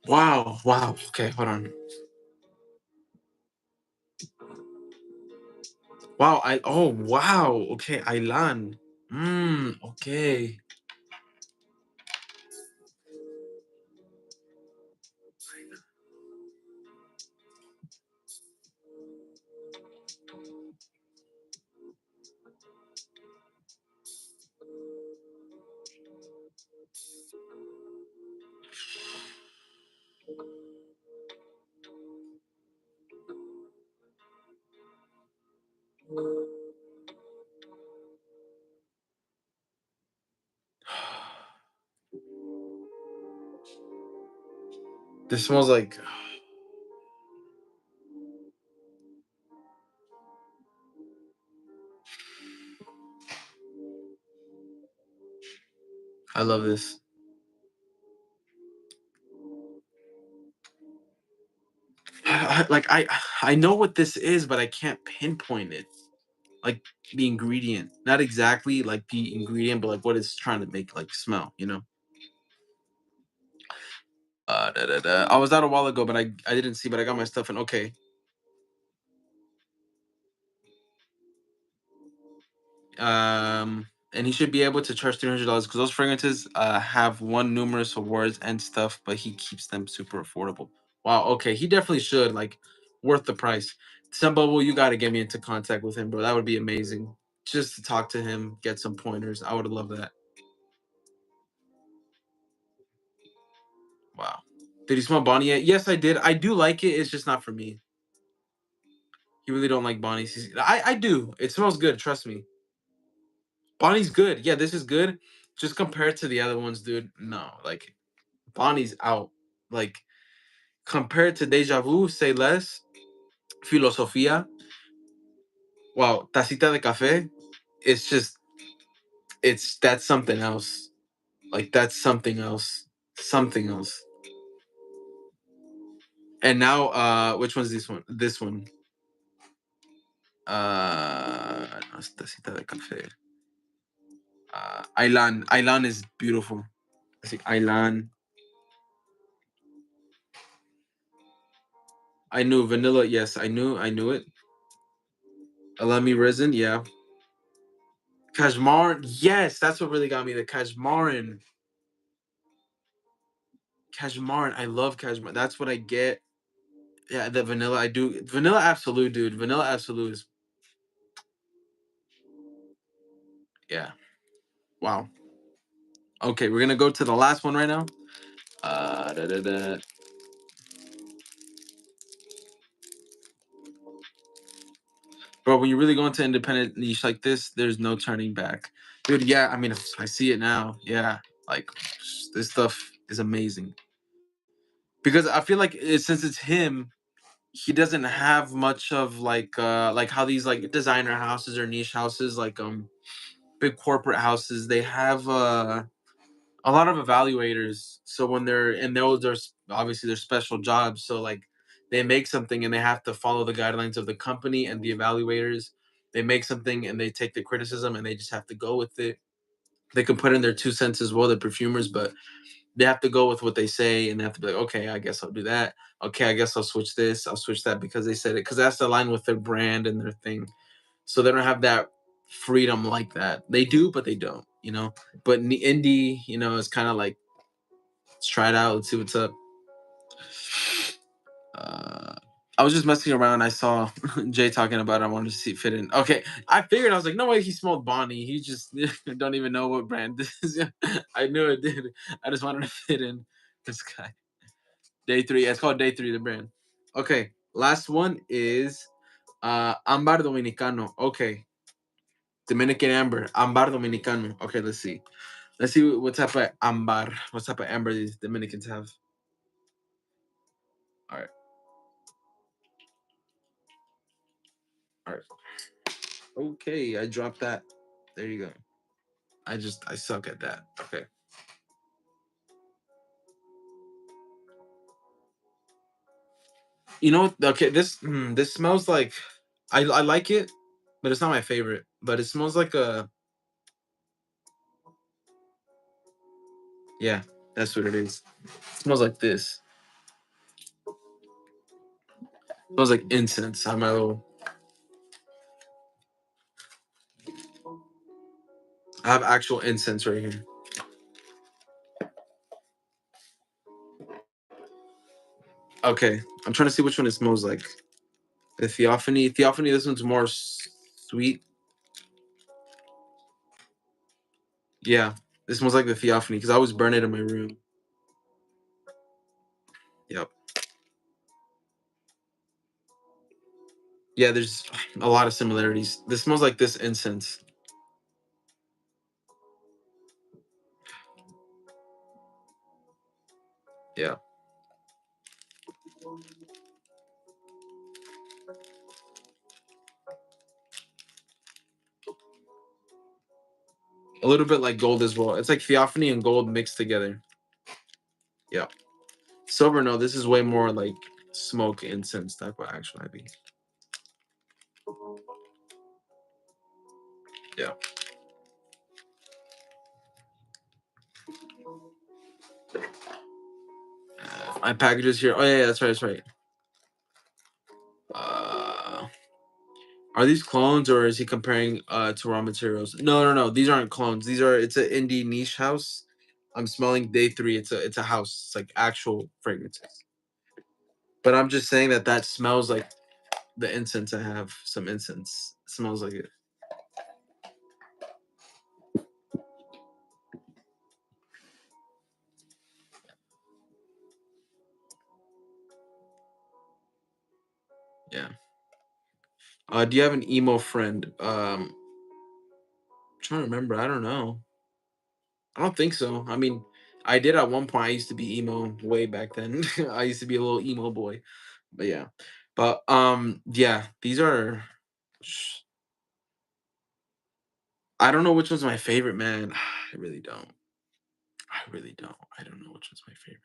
Wow. Wow. Okay, hold on. Wow. I oh wow. Okay, Ailan. Okay. This smells like I love this. I know what this is, but I can't pinpoint it. Like the ingredient, not exactly like the ingredient, but like what it's trying to make like smell. You know. I was out a while ago, but I didn't see, but I got my stuff in. Okay. And he should be able to charge $300 because those fragrances have won numerous awards and stuff, but he keeps them super affordable. Wow. Okay. He definitely should like worth the price. Some bubble, you got to get me into contact with him, bro. That would be amazing. Just to talk to him, get some pointers. I would love that. Wow. Did you smell Bonnie yet? Yes, I did. I do like it. It's just not for me. You really don't like Bonnie CC. I do. It smells good. Trust me. Bonnie's good. Yeah, this is good. Just compared to the other ones, dude. No, like Bonnie's out. Like compared to Deja Vu, Say Less, Filosofia, wow, Tacita de Café, it's just it's that's something else. Like that's something else. Something else. And now which one's this one? This one. No, it's Tacita de Café. Ailan. Ailan is beautiful. I see Ailan. I knew vanilla, yes, I knew it. Alami resin, yeah. Kajmarin, yes, that's what really got me. The Kajmarin. Kajmarin, I love Kajmarin. That's what I get. Yeah, the vanilla, I do. Vanilla Absolute, dude. Vanilla Absolute is, yeah. Wow. Okay, we're gonna go to the last one right now. Da, da, da. Bro, when you really go into independent niche like this, there's no turning back. Dude, yeah, I mean, I see it now. Yeah, like, this stuff is amazing. Because I feel like since it's him, he doesn't have much of like how these like designer houses or niche houses like big corporate houses, they have a lot of evaluators. So when they're in those, there's obviously their special jobs. So like they make something and they have to follow the guidelines of the company and the evaluators. They make something and they take the criticism and they just have to go with it. They can put in their 2 cents as well, the perfumers, but they have to go with what they say and they have to be like, okay, I guess I'll do that. Okay, I guess I'll switch this. I'll switch that because they said it because that's aligned with their brand and their thing. So they don't have that freedom like that. They do, but they don't. You know. But indie, you know, is kind of like let's try it out. Let's see what's up. Uh, I was just messing around. I saw Jay talking about it. I wanted to see it fit in. Okay, I figured. I was like, no way he smelled Bonnie. He just don't even know what brand this is. I knew it did. I just wanted to fit in. This guy. Day three. It's called Day Three, the brand. Okay, last one is Ambar Dominicano. Okay, Dominican Amber. Ambar Dominicano. Okay, let's see. Let's see what type of ambar, what type of amber these Dominicans have. All right. All right. Okay, I dropped that. There you go. I suck at that. Okay. You know what? Okay, this smells like I like it, but it's not my favorite. But it smells like a yeah, that's what it is. It smells like this. It smells like incense. I have my little I have actual incense right here. Okay. I'm trying to see which one it smells like. The Theophany. Theophany, this one's more sweet. Yeah. This smells like the Theophany because I always burn it in my room. Yep. Yeah, there's a lot of similarities. This smells like this incense. Yeah. A little bit like gold as well. It's like Theophany and gold mixed together. Yeah. Silver, no, this is way more like smoke incense type of actual IB. Yeah. My packages here. Oh yeah, that's right, that's right. Uh are these clones or is he comparing to raw materials? No, no, no. These aren't clones. These are it's an indie niche house. I'm smelling day three. It's a house. It's like actual fragrances. But I'm just saying that that smells like the incense. I have some incense. It smells like it. Yeah. Do you have an emo friend? I'm trying to remember. I don't know. I don't think so. I mean, I did at one point. I used to be emo way back then. I used to be a little emo boy. But yeah. But yeah, these are I don't know which one's my favorite, man. I really don't. I really don't. I don't know which one's my favorite.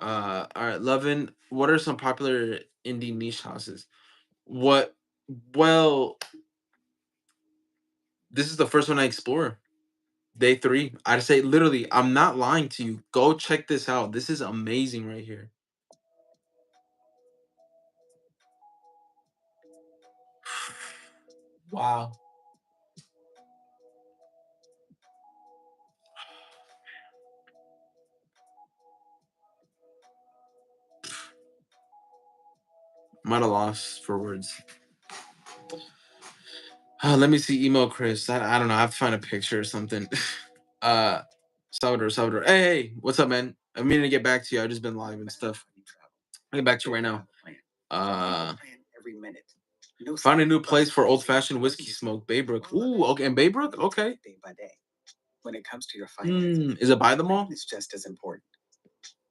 All right, Levin, what are some popular indie niche houses? What well, this is the first one I explore. Day three. I'd say literally, I'm not lying to you. Go check this out. This is amazing right here. Wow. I'm at a loss for words. Let me see email Chris. I don't know. I have to find a picture or something. uh Salvador. Hey, hey, what's up, man? I'm meaning to get back to you. I've just been live and stuff. I'll get back to you right now. Uh Found a new place for old fashioned whiskey smoke, Baybrook. Ooh, okay, and Baybrook? Okay. When it comes to your finances, is it by the mall? It's just as important.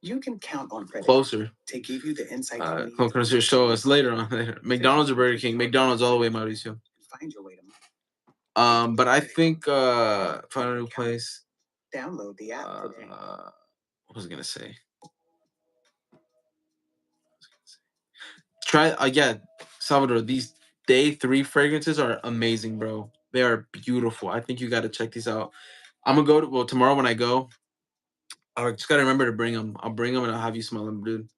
You can count on credit closer to give you the insight you need. Closer show us later on. Later. McDonald's or Burger King? McDonald's all the way, Mauricio. Find your way to but I think find a new place. Download the app today. What was I gonna say? Try yeah, Salvador. These day three fragrances are amazing, bro. They are beautiful. I think you got to check these out. I'm gonna go to well tomorrow when I go. I just gotta remember to bring them. I'll bring them and I'll have you smell them, dude.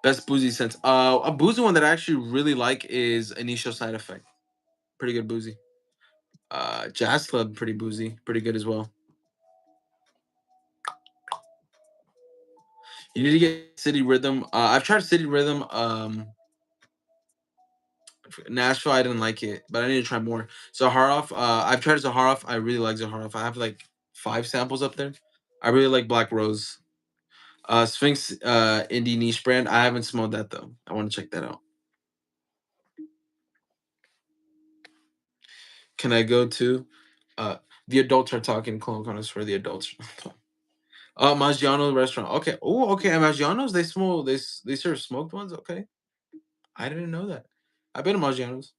Best boozy sense. A boozy one that I actually really like is Initial Side Effect. Pretty good boozy. Jazz Club, pretty boozy, pretty good as well. You need to get City Rhythm. I've tried City Rhythm. Nashville, I didn't like it, but I need to try more. Zaharoff, I've tried Zaharoff. I really like Zaharoff. I have like 5 samples up there. I really like Black Rose. Sphinx, indie niche brand. I haven't smelled that though. I want to check that out. Can I go to? The adults are talking. Clone Connoisseur. The adults. Maggiano's restaurant. Okay. Oh, okay. At Maggiano's, they smoke. They serve smoked ones. Okay. I didn't know that. I've been to Maggiano's.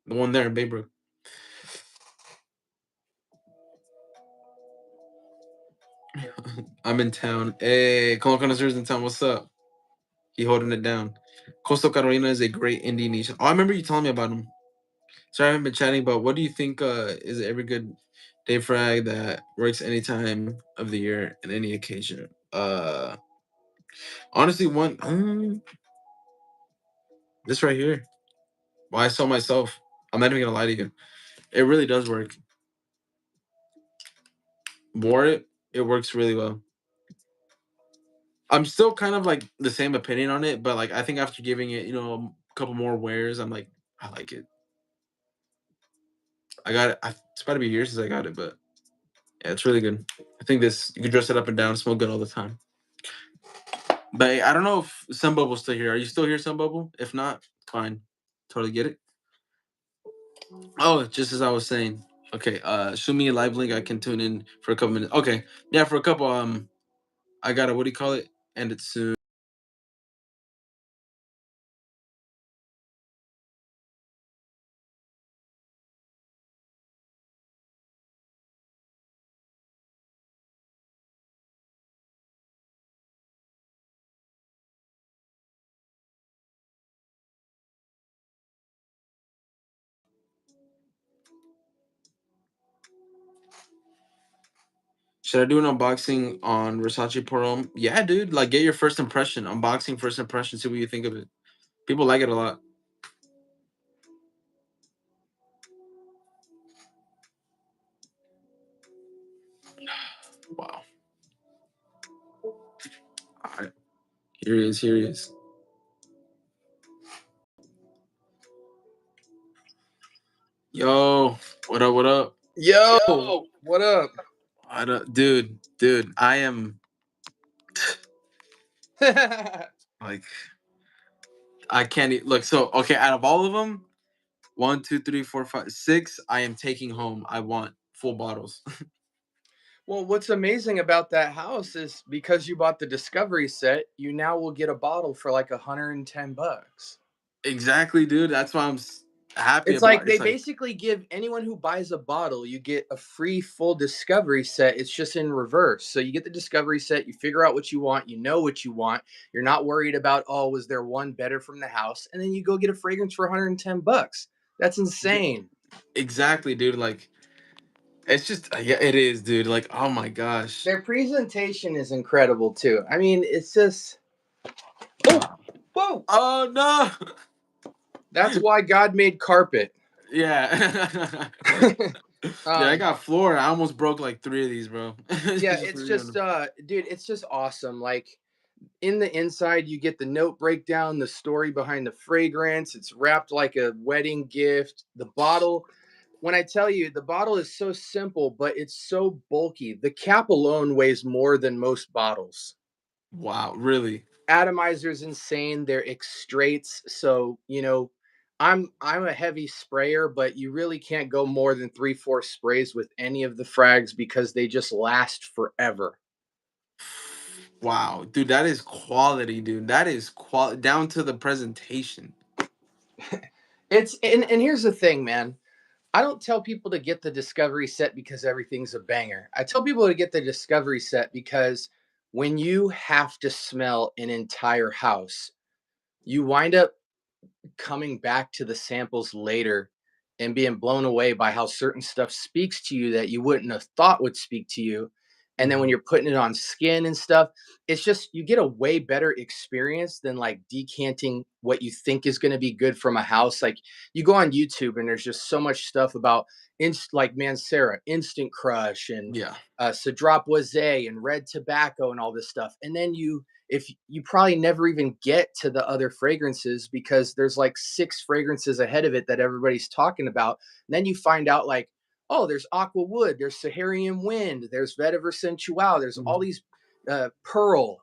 The one there in Baybrook. I'm in town. Hey, Clone Connoisseur's in town. What's up? He holding it down. Coastal Carolina is a great indie niche. Oh, I remember you telling me about him. Sorry, I haven't been chatting, but what do you think is every good day frag that works any time of the year and any occasion? Honestly, one this right here. Why I saw myself. I'm not even gonna lie to you. It really does work. Wore it. It works really well. I'm still kind of like the same opinion on it, but like I think after giving it, a couple more wears, I'm like, I like it. I got it. It's about to be years since I got it, but yeah, it's really good. I think this you can dress it up and down, smell good all the time. But I don't know if Sun Bubble's still here. Are you still here, Sun Bubble? If not, fine. Totally get it. Oh, just as I was saying. Okay, shoot me a live link. I can tune in for a couple minutes. Okay. Yeah, for a couple I gotta what do you call it? End it soon. Should I do an unboxing on Versace Prom? Yeah, dude. Like get your first impression. Unboxing first impression, see what you think of it. People like it a lot. Wow. All right. Here he is. Here he is. Yo, what up? What up? Yo, what up? I don't, dude. I am like I can't look. So okay, out of all of them, 1, 2, 3, 4, 5, 6, I am taking home. I want full bottles. Well, what's amazing about that house is because you bought the Discovery set, you now will get a bottle for like $110. Exactly, dude. That's why happy It's like about. they It's like basically give anyone who buys a bottle, you get a free full Discovery set. It's just in reverse. So you get the Discovery set, you figure out what you want, you know what you want. You're not worried about, oh, was there one better from the house? And then you go get a fragrance for $110. That's insane. exactly, dude. Like it's just yeah, it is, dude. Like oh my gosh. Their presentation is incredible too. I mean, it's just oh, whoa. Oh no. That's why God made carpet. Yeah. Dude, I um, got floor. I almost broke like 3 of these, bro. yeah, Just it's for you just, know. dude, it's just awesome. Like in the inside, you get the note breakdown, the story behind the fragrance. It's wrapped like a wedding gift. The bottle, when I tell you, the bottle is so simple, but it's so bulky. The cap alone weighs more than most bottles. Wow, really? Atomizer's insane. They're extraits, so I'm a heavy sprayer, but you really can't go more than 3, 4 sprays with any of the frags because they just last forever. Wow, dude, that is quality, dude. That is quality down to the presentation. It's and here's the thing, man. I don't tell people to get the Discovery set because everything's a banger. I tell people to get the Discovery set because when you have to smell an entire house, you wind up coming back to the samples later and being blown away by how certain stuff speaks to you that you wouldn't have thought would speak to you. And then when Mhm. you're putting it on skin and stuff, it's just you get a way better experience than like decanting what you think is going to be good from a house. Like you go on YouTube and there's just so much stuff about like Mancera, Instant Crush, and Yeah. Cedrop Boise and Red Tobacco and all this stuff. And then if you probably never even get to the other fragrances because there's like 6 fragrances ahead of it that everybody's talking about. And then you find out like, oh, there's Aqua Wood, there's Saharian Wind, there's Vetiver Sensual, there's all Mhm. these Pearl,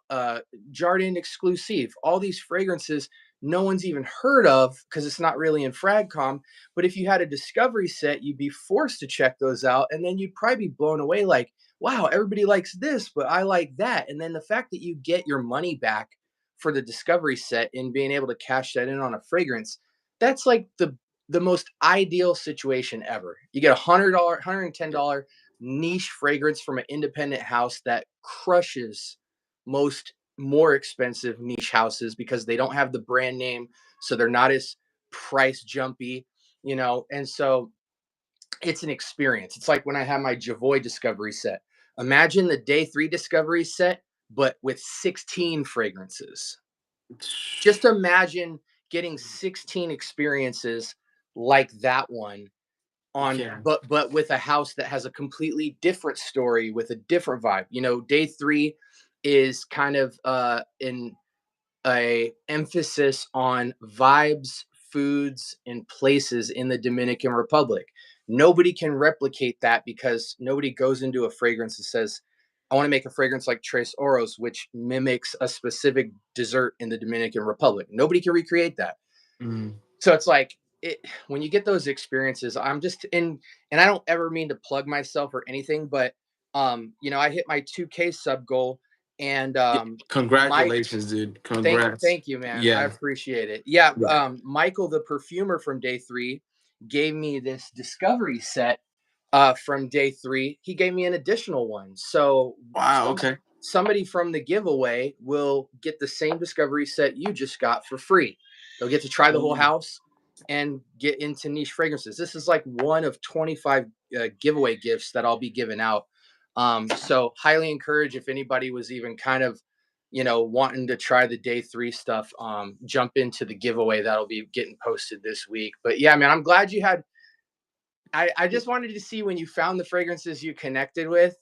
Jardin Exclusive, all these fragrances no one's even heard of because it's not really in Fragcom. But if you had a discovery set, you'd be forced to check those out, and then you'd probably be blown away like, wow, everybody likes this, but I like that. And then the fact that you get your money back for the discovery set and being able to cash that in on a fragrance, that's like the most ideal situation ever. You get $100, $110 niche fragrance from an independent house that crushes most more expensive niche houses because they don't have the brand name, so they're not as price jumpy, and so it's an experience. It's like when I have my Javoy discovery set. Imagine the day 3 discovery set, but with 16 fragrances. Just imagine getting 16 experiences like that one on Yeah. but with a house that has a completely different story with a different vibe. Day 3 is kind of in a emphasis on vibes, foods, and places in the Dominican Republic. Nobody can replicate that because nobody goes into a fragrance and says, I want to make a fragrance like Tres Oros, which mimics a specific dessert in the Dominican Republic. Nobody can recreate that. Mhm. So it's like when you get those experiences, I'm just in, and I don't ever mean to plug myself or anything, but I hit my 2K sub goal, and Yeah. Mike, Congratulations, dude. thank Congrats. thank you, man. I Yeah. appreciate it. Yeah, Yeah. Michael, the perfumer from day 3, gave me this discovery set from day 3. He gave me an additional one. So Wow. Okay. somebody from the giveaway will get the same discovery set you just got for free. They'll get to try the whole Oh. house and get into niche fragrances. This is like one of 25 giveaway gifts that I'll be giving out. So highly encourage if anybody was even kind of wanting to try the day 3 stuff, jump into the giveaway that'll be getting posted this week. But yeah, man, I'm glad you had. I just wanted to see when you found the fragrances you connected with.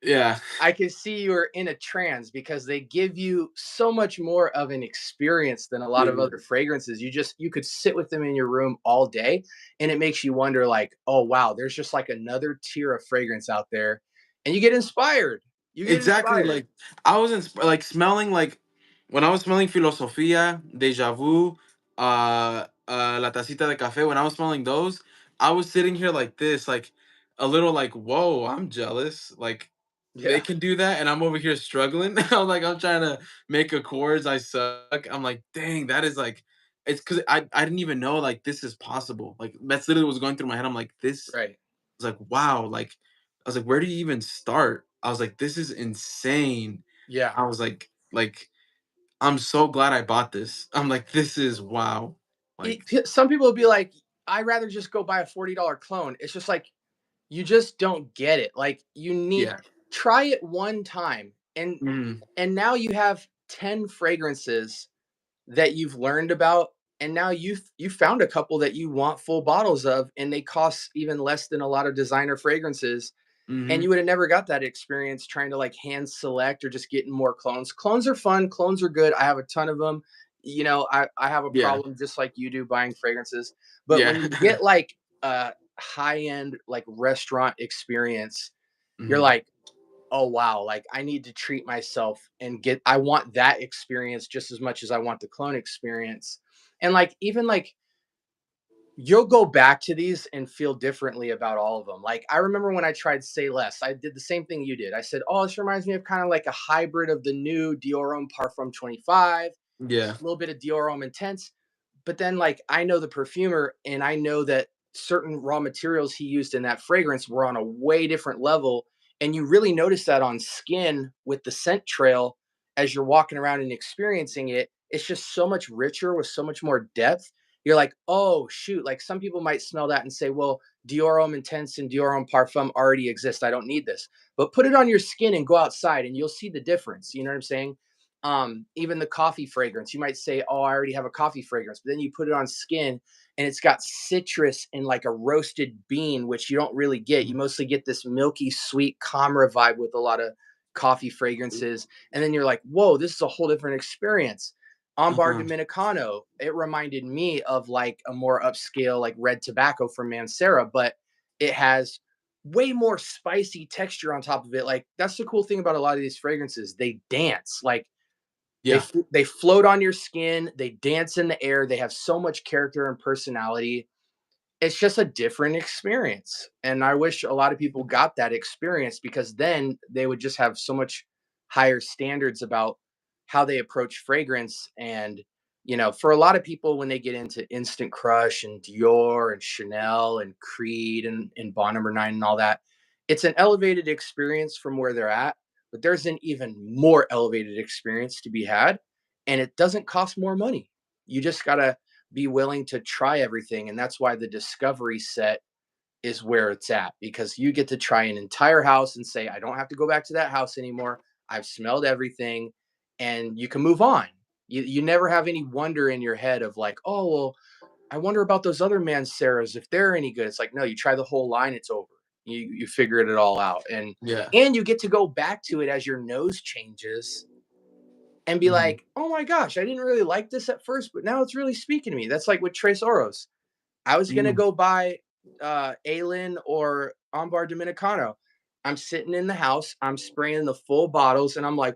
Yeah. I could see you were in a trance because they give you so much more of an experience than a lot of Yeah. other fragrances. You could sit with them in your room all day, and it makes you wonder like, oh wow, there's just like another tier of fragrance out there, and you get inspired. You get Exactly. inspired. Like I was like smelling like when I was smelling Filosofia, Deja Vu, La Tacita de Café. When I was smelling those, I was sitting here like this, like a little like, whoa, I'm jealous. Like they Yeah. can do that, and I'm over here struggling. I'm like, I'm trying to make accords. I suck. I'm like, dang, that is like, it's because I didn't even know like this is possible. Like that's literally what was going through my head. I'm like, this Right. was like, wow, like I was like, where do you even start? I was like, this is insane. Yeah. I was like, I'm so glad I bought this. I'm like, this is wow. Like, Some people will be like, I'd rather just go buy a $40 clone. It's just like you just don't get it. Like you need yeah. try it one time, Mm, and now you have 10 fragrances that you've learned about, and now you found a couple that you want full bottles of, and they cost even less than a lot of designer fragrances, and hmm. you would have never got that experience trying to like hand select or just getting more clones. Clones are fun, clones are good. I have a ton of them. I have a Yeah. problem just like you do buying fragrances. But when Yeah. you get like a high end like restaurant experience, you're Mhm. like, oh wow, like I need to treat myself and I want that experience just as much as I want the clone experience. And like even like you'll go back to these and feel differently about all of them. Like I remember when I tried Say Less, I did the same thing you did. I said, "Oh, this reminds me of kind of like a hybrid of the new Dior Homme Parfum 25, Yeah. a little bit of Dior Homme Intense." But then like I know the perfumer and I know that certain raw materials he used in that fragrance were on a way different level, and you really notice that on skin with the scent trail as you're walking around and experiencing it. It's just so much richer with so much more depth, you're like, oh shoot, like some people might smell that and say, well, Dior Homme Intense and Dior Homme Parfum already exist, I don't need this. But put it on your skin and go outside and you'll see the difference, you know what I'm saying? Even the coffee fragrance, you might say, oh, I already have a coffee fragrance, but then you put it on skin and it's got citrus and like a roasted bean, which you don't really get. You mostly get this milky sweet Comra vibe with a lot of coffee fragrances, and then you're like, whoa, this is a whole different experience. Ambar Uh-huh. Dominicano, it reminded me of like a more upscale, like red tobacco from Mancera, but it has way more spicy texture on top of it. Like that's the cool thing about a lot of these fragrances. They dance. Like Yeah. they float on your skin, they dance in the air, they have so much character and personality. It's just a different experience. And I wish a lot of people got that experience because then they would just have so much higher standards about how they approach fragrance. And, you know, for a lot of people, when they get into Instant Crush and Dior and Chanel and Creed and Bond Number 9 and all that, it's an elevated experience from where they're at, but there's an even more elevated experience to be had. And it doesn't cost more money. You just got to be willing to try everything. And that's why the discovery set is where it's at, because you get to try an entire house and say, I don't have to go back to that house anymore. I've smelled everything, and you can move on. You never have any wonder in your head of like, oh, well, I wonder about those other Manceras if they're any good. It's like, no, you try the whole line, it's over. You figured it all out. Yeah. And you get to go back to it as your nose changes and be Mhm. like, oh my gosh, I didn't really like this at first, but now it's really speaking to me. That's like with Tres Oros. I was gonna Mm. go buy Alin or Ambar Dominicano. I'm sitting in the house, I'm spraying the full bottles, and I'm like,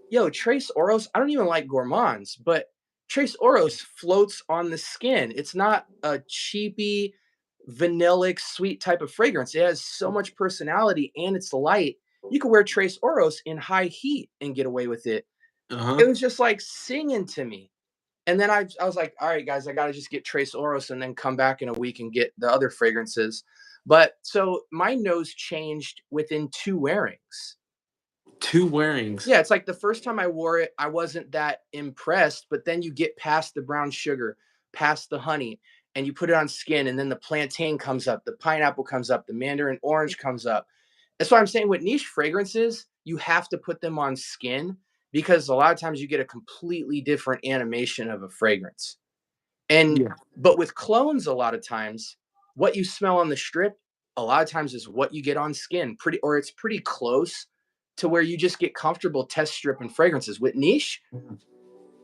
yo, Trace Oros, I don't even like gourmands, but Trace Oros floats on the skin. It's not a cheapy, vanillic, sweet type of fragrance. It has so much personality and it's light. You could wear Trace Oros in high heat and get away with it. Uh-huh. It was just like singing to me. And then I was like, all right, guys, I got to just get Trace Oros and then come back in a week and get the other fragrances. But so my nose changed within two wearings. Two wearings. Yeah, it's like the first time I wore it, I wasn't that impressed. But then you get past the brown sugar, past the honey, and you put it on skin. And then the plantain comes up, the pineapple comes up, the mandarin orange comes up. That's why I'm saying with niche fragrances, you have to put them on skin because a lot of times you get a completely different animation of a fragrance. And Yeah. but with clones, a lot of times, what you smell on the strip, a lot of times is what you get on skin. Pretty or it's pretty close to where you just get comfortable test strip and fragrances. With niche, Mhm.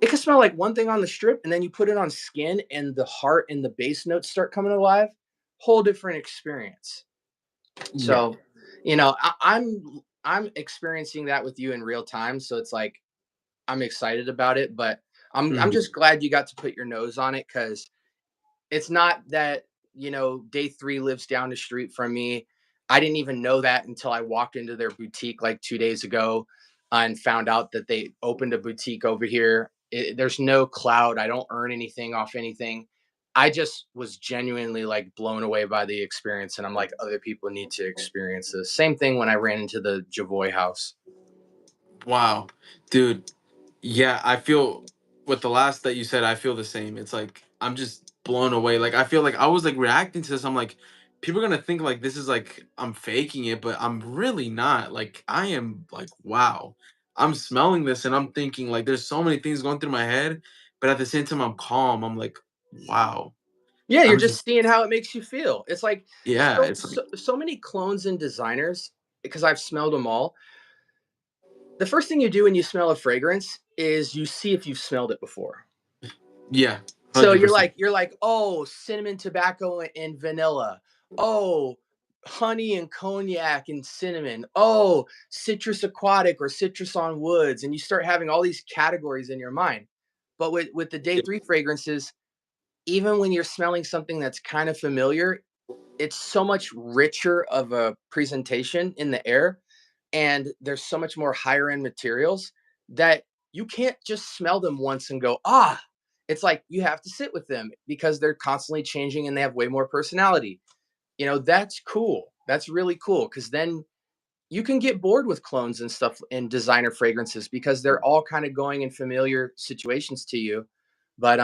it can smell like one thing on the strip, and then you put it on skin, and the heart and the base notes start coming alive. Whole different experience. Yeah. So, you know, I'm experiencing that with you in real time. So it's like I'm excited about it, but I'm Mhm. just glad you got to put your nose on it because it's not that, you know, day 3 lives down the street from me. I didn't even know that until I walked into their boutique like 2 days ago, and found out that they opened a boutique over here. There's no cloud. I don't earn anything off anything. I just was genuinely like blown away by the experience, and I'm like, other people need to experience this. Same thing when I ran into the Javoy house. Wow. Dude, yeah, I feel with the last that you said, I feel the same. It's like I'm just blown away. Like I feel like I was like reacting to this. I'm like, people are gonna think like this is like I'm faking it, but I'm really not. Like I am like, wow. I'm smelling this and I'm thinking like there's so many things going through my head, but at the same time I'm calm. I'm like, wow. Yeah, you're I'm just just seeing how it makes you feel. It's like yeah, it's like so many clones and designers, because I've smelled them all. The first thing you do when you smell a fragrance is you see if you've smelled it before. yeah, So 100%. you're like, oh, cinnamon tobacco and vanilla. Oh, honey and cognac and cinnamon. Oh, citrus aquatic or citrus on woods. And you start having all these categories in your mind. But with the day Yeah. 3 fragrances, even when you're smelling something that's kind of familiar, it's so much richer of a presentation in the air, and there's so much more higher end materials that you can't just smell them once and go, ah. It's like you have to sit with them because they're constantly changing and they have way more personality. You know, that's cool. That's really cool because then you can get bored with clones and stuff and designer fragrances because they're all kind of going in familiar situations to you. But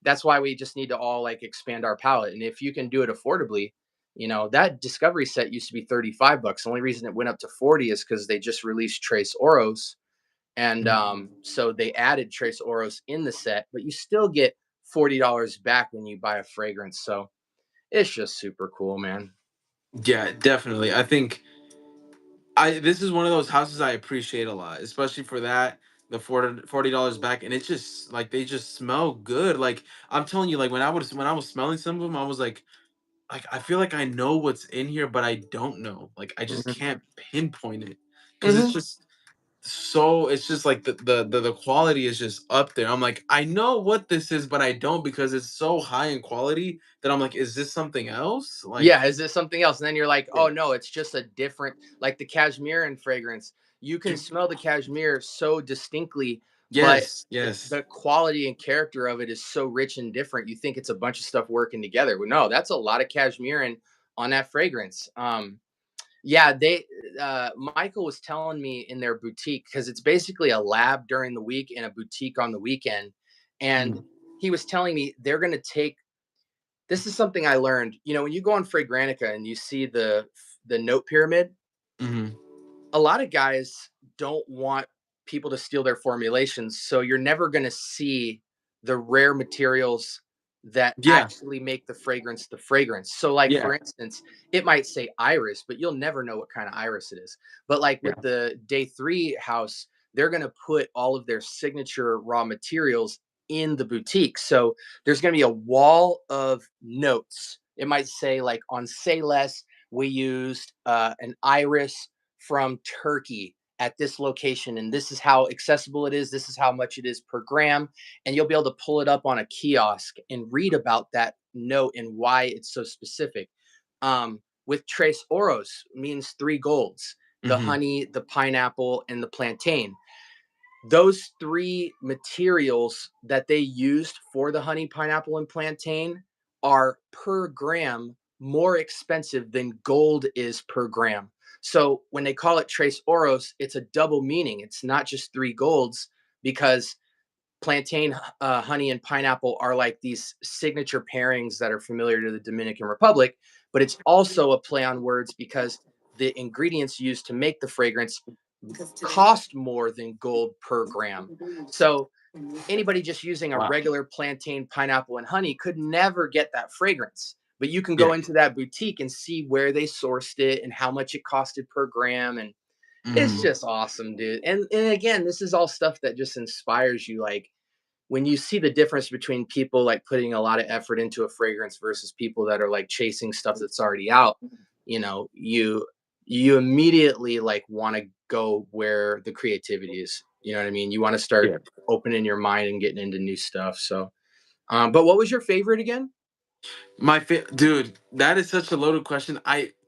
that's why we just need to all like expand our palette. And if you can do it affordably, that discovery set used to be 35 bucks. The only reason it went up to 40 is because they just released Trace Oros. And Mhm. so they added Trace Oros in the set, but you still get $40 back when you buy a fragrance. So it's just super cool, man. Yeah, definitely. I think I this is one of those houses I appreciate a lot, especially for that the $40 back, and it's just like they just smell good. Like I'm telling you, like when I was smelling some of them, I was like I feel like I know what's in here, but I don't know. Like I just Hmm. can't pinpoint it because it's Hmm. just so it's just like the quality is just up there. I'm like, I know what this is, but I don't because it's so high in quality that I'm like, is this something else? Yeah, Like, is this something else? And then you're like, yeah. oh no, it's just a different, like the cashmere and fragrance. You can smell the cashmere so distinctly, but Yes, the, yes. the quality and character of it is so rich and different. You think it's a bunch of stuff working together. Well, no, that's a lot of cashmere and on that fragrance. Yeah, Michael was telling me in their boutique because it's basically a lab during the week and a boutique on the weekend. And Mhm, he was telling me they're going to take, this is something I learned. When you go on Fragrantica and you see the note pyramid, mhm. a lot of guys don't want people to steal their formulations, so you're never going to see the rare materials that Yeah, actually make the fragrance. So like yeah, for instance, it might say iris, but you'll never know what kind of iris it is. But like yeah. with the Day 3 house, they're going to put all of their signature raw materials in the boutique. So there's going to be a wall of notes. It might say like on Say Less, we used an iris from Turkey at this location, and this is how accessible it is. This is how much it is per gram. And you'll be able to pull it up on a kiosk and read about that note and why it's so specific. With Trace Oros means three golds: the Mhm. honey, the pineapple, and the plantain. Those three materials that they used for the honey, pineapple, and plantain are per gram more expensive than gold is per gram. So when they call it Trace Oros, it's a double meaning. It's not just three golds because plantain, honey, and pineapple are like these signature pairings that are familiar to the Dominican Republic, but it's also a play on words because the ingredients used to make the fragrance cost more than gold per gram. So anybody just using a Wow. regular plantain, pineapple, and honey could never get that fragrance. But you can go Yeah. into that boutique and see where they sourced it and how much it costed per gram. And it's Mhm. just awesome, dude. And again, this is all stuff that just inspires you. Like when you see the difference between people like putting a lot of effort into a fragrance versus people that are like chasing stuff that's already out, you immediately like want to go where the creativity is. You know what I mean? You want to start Yeah. opening your mind and getting into new stuff. So, but what was your favorite again? Dude, that is such a loaded question.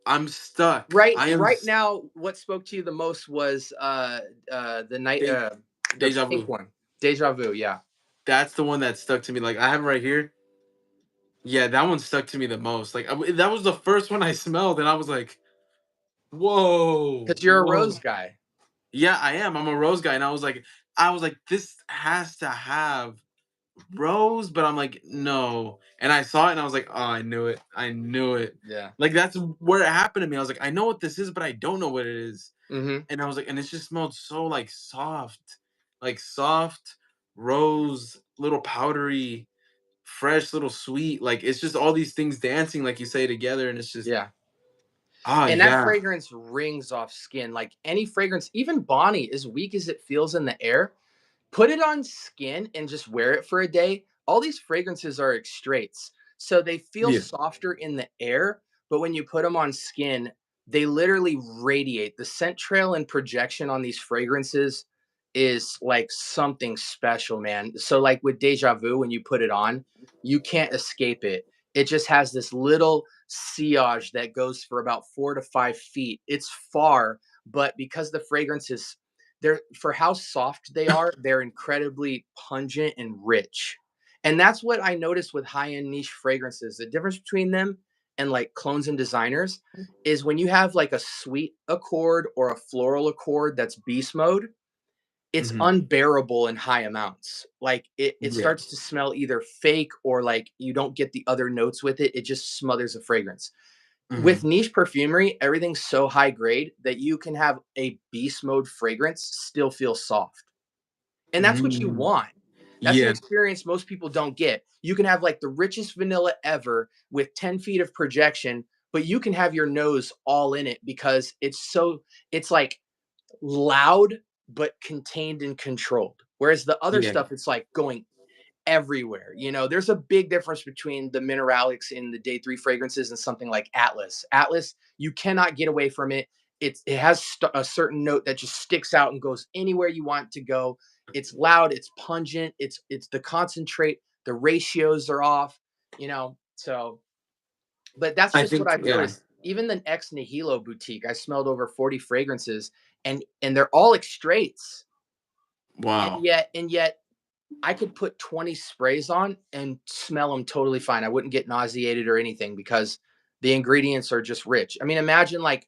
I'm stuck. Right, I am right now, what spoke to you the most was the night, de- the deja pink vu. one, Deja Vu. Yeah, That's the one that stuck to me. Like I have it right here. Yeah, that one stuck to me the most. Like that was the first one I smelled, and I was like, "Whoa, because you're a whoa." rose guy. Yeah, I am. I'm a rose guy, and I was like, this has to have rose, but I'm like, no. And I saw it, and I was like, oh, I knew it. I knew it. Yeah. Like that's where it happened to me. I was like, I know what this is, but I don't know what it is. Mm-hmm. And I was like, and it just smelled so like soft rose, little powdery, fresh, little sweet. Like it's just all these things dancing, like you say, together, and it's just, Yeah. ah, And that yeah, fragrance rings off skin. Like any fragrance, even Bonnie, as weak as it feels in the air, put it on skin and just wear it for a day. All these fragrances are extraits. So they feel yeah, softer in the air, but when you put them on skin, they literally radiate. The scent trail and projection on these fragrances is like something special, man. So, like with Deja Vu, when you put it on, you can't escape it. It just has this little sillage that goes for about 4 to 5 feet. It's far, but because the fragrance is they're for how soft they are, they're incredibly pungent and rich. And that's what I noticed with high-end niche fragrances. The difference between them and like clones and designers is when you have like a sweet accord or a floral accord that's beast mode, it's Mhm. unbearable in high amounts. Like it Yeah. starts to smell either fake or like you don't get the other notes with it. It just smothers the fragrance. With Mhm. niche perfumery, everything's so high grade that you can have a beast mode fragrance still feel soft. And that's what you Mm. want. That's an Yeah. experience most people don't get. You can have like the richest vanilla ever with 10 feet of projection, but you can have your nose all in it because it's like loud but contained and controlled. Whereas the other Yeah. stuff, it's like going everywhere. You know, there's a big difference between the mineralics in the day three fragrances and something like Atlas. Atlas, you cannot get away from it. It has a certain note that just sticks out and goes anywhere you want it to go. It's loud, it's pungent, it's the concentrate, the ratios are off, you know. So, but that's I just what think I've yeah. noticed. Even the Ex Nihilo boutique, I smelled over 40 fragrances, and they're all extraits. Wow. And yet I could put 20 sprays on and smell them totally fine. I wouldn't get nauseated or anything because the ingredients are just rich. I mean, imagine like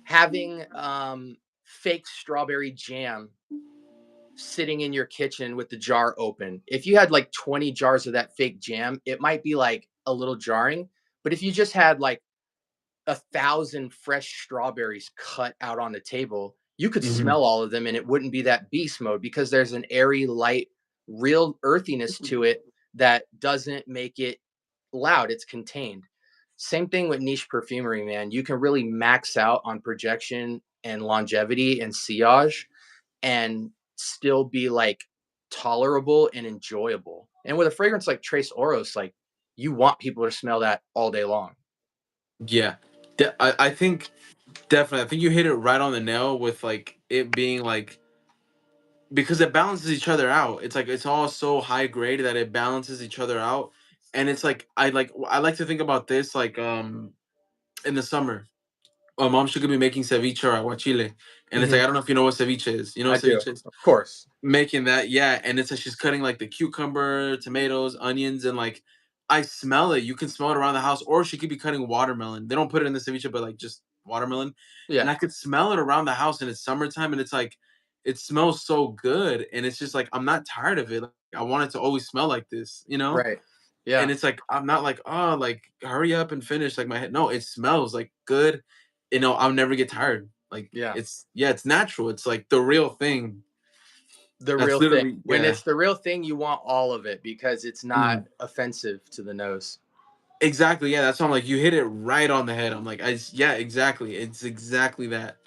having fake strawberry jam sitting in your kitchen with the jar open. If you had like 20 jars of that fake jam, it might be like a little jarring. But if you just had like 1,000 fresh strawberries cut out on the table, you could Mhm. smell all of them and it wouldn't be that beast mode because there's an airy, light, real earthiness to it that doesn't make it loud. It's contained. Same thing with niche perfumery, man. You can really max out on projection and longevity and sillage and still be like tolerable and enjoyable. And with a fragrance like Trace Oros, like you want people to smell that all day long. Yeah. I think definitely. I think you hit it right on the nail with like it being like because it balances each other out. It's like it's all so high grade that it balances each other out. And it's like I like to think about this like in the summer. My mom she could be making ceviche or aguachile. And it's like Mhm. I don't know if you know what ceviche is. You know I what do, ceviche is? of course. Making that, yeah, and it's like she's cutting like the cucumber, tomatoes, onions, and like I smell it. You can smell it around the house, or she could be cutting watermelon. They don't put it in the ceviche, but like just watermelon, and Yeah, I could smell it around the house. And it's summertime, and it's like it smells so good, and it's just like I'm not tired of it. Like, I want it to always smell like this, you know. right. And Yeah, it's like I'm not like oh like hurry up and finish like my head. No, it smells like good. You know, I'll never get tired. Like yeah. it's yeah, it's natural. It's like the real thing. The That's real thing. literally When yeah. it's the real thing, you want all of it because it's not Mhm. offensive to the nose. Exactly, yeah, that's why I'm like, you hit it right on the head. I'm like, yeah, exactly. It's exactly that.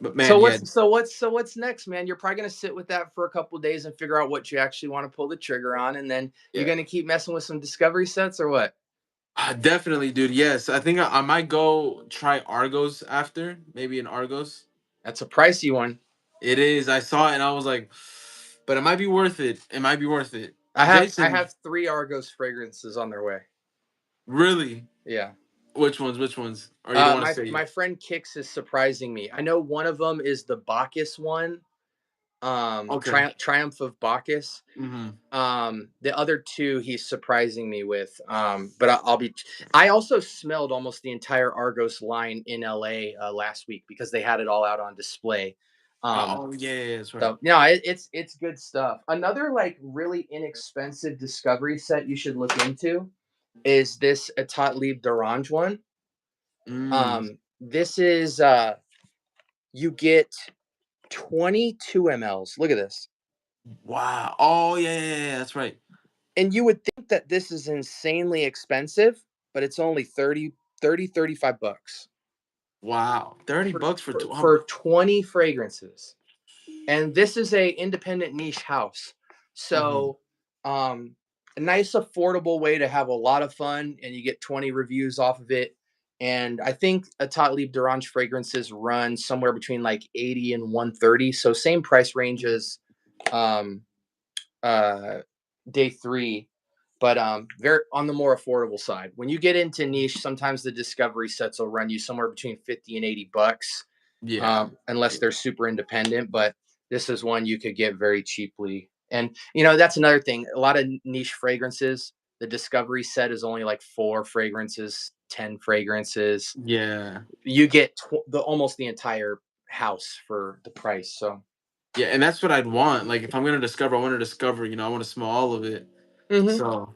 But man, yeah, So what's next, man? You're probably gonna sit with that for a couple days and figure out what you actually want to pull the trigger on, and then you're yeah. gonna keep messing with some discovery sets or what? Definitely, dude. Yes, I think I might go try Argos after, maybe an Argos. That's a pricey one. It is. I saw it and I was like, but it might be worth it. It might be worth it. I Jason, have 3 Argos fragrances on their way. really? Yeah. Which ones? Which ones? Or you don't want to say My yet? friend Kix is surprising me. I know one of them is the Bacchus one, Okay. Triumph of Bacchus. Mm-hmm. The other two he's surprising me with. But I'll be. I also smelled almost the entire Argos line in LA last week because they had it all out on display. Um, Oh yeah, yeah, yeah, that's right. so no, it's good stuff. Another like really inexpensive discovery set you should look into is this Etat Libre d'Orange one. Mm. This is you get 22 mLs. Look at this. Wow. Oh yeah, yeah, yeah, yeah, that's right. And you would think that this is insanely expensive, but it's only 35 bucks Wow. 30 for, bucks for for 20 fragrances. And this is a independent niche house. mm-hmm. So a nice affordable way to have a lot of fun and you get 20 reviews off of it. And I think a Tot Libre d'Orange fragrances run somewhere between like 80 and 130. So same price range as um uh day three, but very on the more affordable side. When you get into niche, sometimes the discovery sets will run you somewhere between 50 and 80 bucks, Yeah. unless they're super independent. But this is one you could get very cheaply. And you know, that's another thing. A lot of niche fragrances, the discovery set is only like 4 fragrances, 10 fragrances. Yeah. You get the almost the entire house for the price. So Yeah, and that's what I'd want. Like if I'm gonna discover, I want to discover. I want to smell all of it. Hmm. So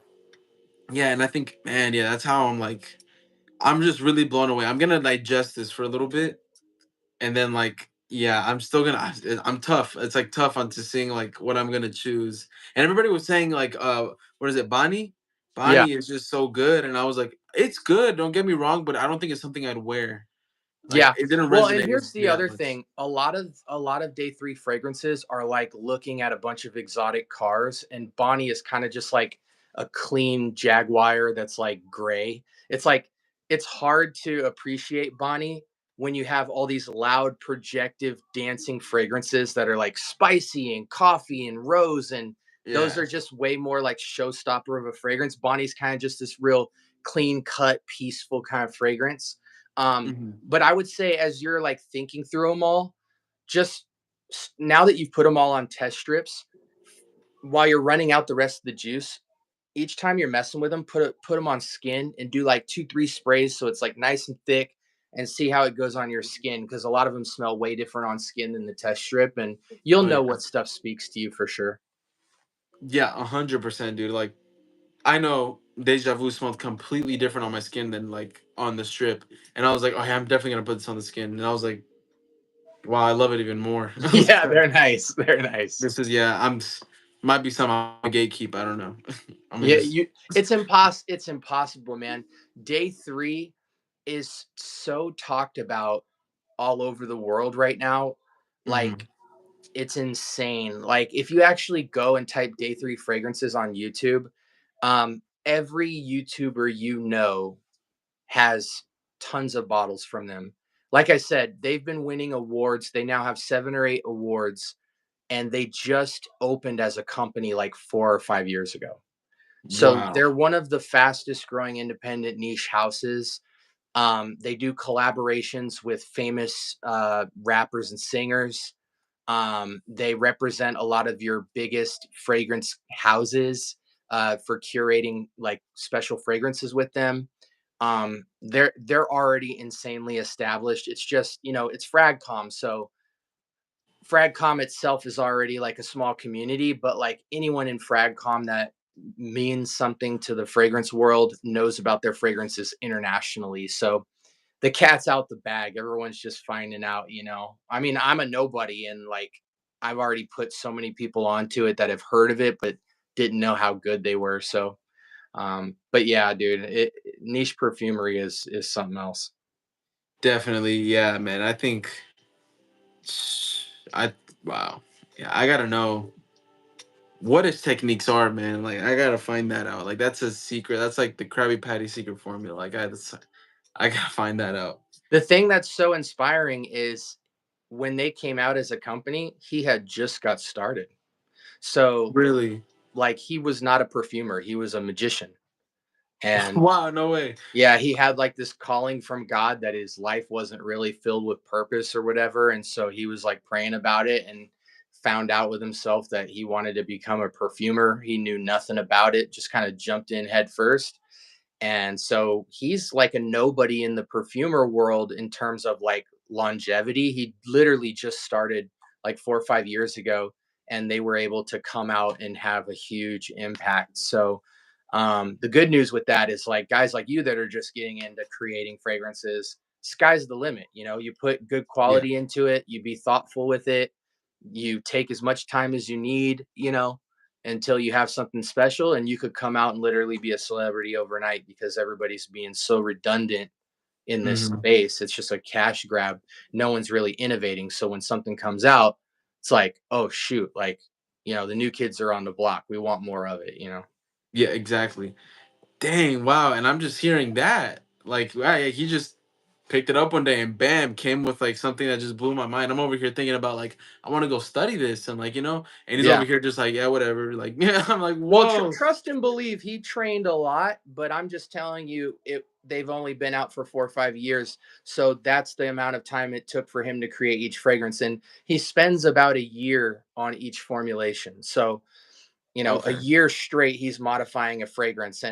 yeah, and I think, man, yeah, that's how I'm like. I'm just really blown away. I'm gonna digest this for a little bit, and then like, yeah, I'm still gonna. I'm tough. It's like tough onto seeing like what I'm gonna choose. And everybody was saying like, what is it, Bonnie? Yeah. Bonnie is just so good, and I was like, it's good. Don't get me wrong, but I don't think it's something I'd wear. Like Yeah. it didn't Well, and resonate with here's the me that other much. thing. A lot of day three fragrances are like looking at a bunch of exotic cars, and Bonnie is kind of just like a clean Jaguar that's like gray. It's like it's hard to appreciate Bonnie when you have all these loud, projective, dancing fragrances that are like spicy and coffee and rose, and those Yeah. are just way more like showstopper of a fragrance. Bonnie's kind of just this real clean cut, peaceful kind of fragrance. Hmm. But I would say as you're like thinking through them all, just now that you've put them all on test strips, while you're running out the rest of the juice, each time you're messing with them, put them on skin and do like 2 3 sprays so it's like nice and thick, and see how it goes on your skin, because a lot of them smell way different on skin than the test strip, and you'll Oh know yeah. what stuff speaks to you for sure. Yeah, 100%, dude. Like I know Deja Vu smelled completely different on my skin than like on the strip, and I was like, oh yeah, I'm definitely gonna put this on the skin, and I was like, wow, I love it even more. I was Yeah, like, they're nice. They're nice. this is yeah, might be some I'm a gatekeep. I don't know. I'm gonna Yeah, just you it's impossible, man. Day 3 is so talked about all over the world right now. Like Mhm. it's insane. Like if you actually go and type day 3 fragrances on YouTube, every YouTuber you know has tons of bottles from them. Like I said, they've been winning awards. They now have 7 or 8 awards, and they just opened as a company like 4 or 5 years ago. So Wow. they're one of the fastest growing independent niche houses. They do collaborations with famous rappers and singers. They represent a lot of your biggest fragrance houses for curating like special fragrances with them. They're already insanely established. It's just, it's Fragcom, so Fragcom itself is already like a small community, but like anyone in Fragcom that means something to the fragrance world knows about their fragrances internationally. So the cat's out the bag. Everyone's just finding out. I mean, I'm a nobody, and like I've already put so many people onto it that have heard of it but didn't know how good they were. So but yeah, dude, niche perfumery is something else. Definitely, yeah, man. I think I wow. Yeah, I gotta know what his techniques are, man. Like I gotta find that out. Like that's a secret. That's like the Krabby Patty secret formula. I gotta find that out. The thing that's so inspiring is when they came out as a company, he had just got started. So, Really? like, he was not a perfumer, he was a magician. And Wow, no way. yeah, he had like this calling from God that his life wasn't really filled with purpose or whatever. And so he was like praying about it and found out with himself that he wanted to become a perfumer. He knew nothing about it, just kind of jumped in head first. And so he's like a nobody in the perfumer world in terms of like longevity. He literally just started like 4 or 5 years ago, and they were able to come out and have a huge impact. So the good news with that is like guys like you that are just getting into creating fragrances, sky's the limit. You put good Yeah. quality into it, you be thoughtful with it, you take as much time as you need, until you have something special, and you could come out and literally be a celebrity overnight because everybody's being so redundant in this Hmm. space. It's just a cash grab. No one's really innovating. So when something comes out, it's like, oh shoot, like, the new kids are on the block. We want more of it. Yeah, exactly. Dang, wow. And I'm just hearing that. Like, wow, yeah, he just picked it up one day and bam, came with like something that just blew my mind. I'm over here thinking about like, I want to go study this and like, and he's over Yeah. here just like, yeah, whatever. Like, yeah, I'm like, Well, whoa. trust and believe he trained a lot, but I'm just telling you, they've only been out for 4 or 5 years, so that's the amount of time it took for him to create each fragrance, and he spends about a year on each formulation. So, a Okay. year straight, he's modifying a fragrance,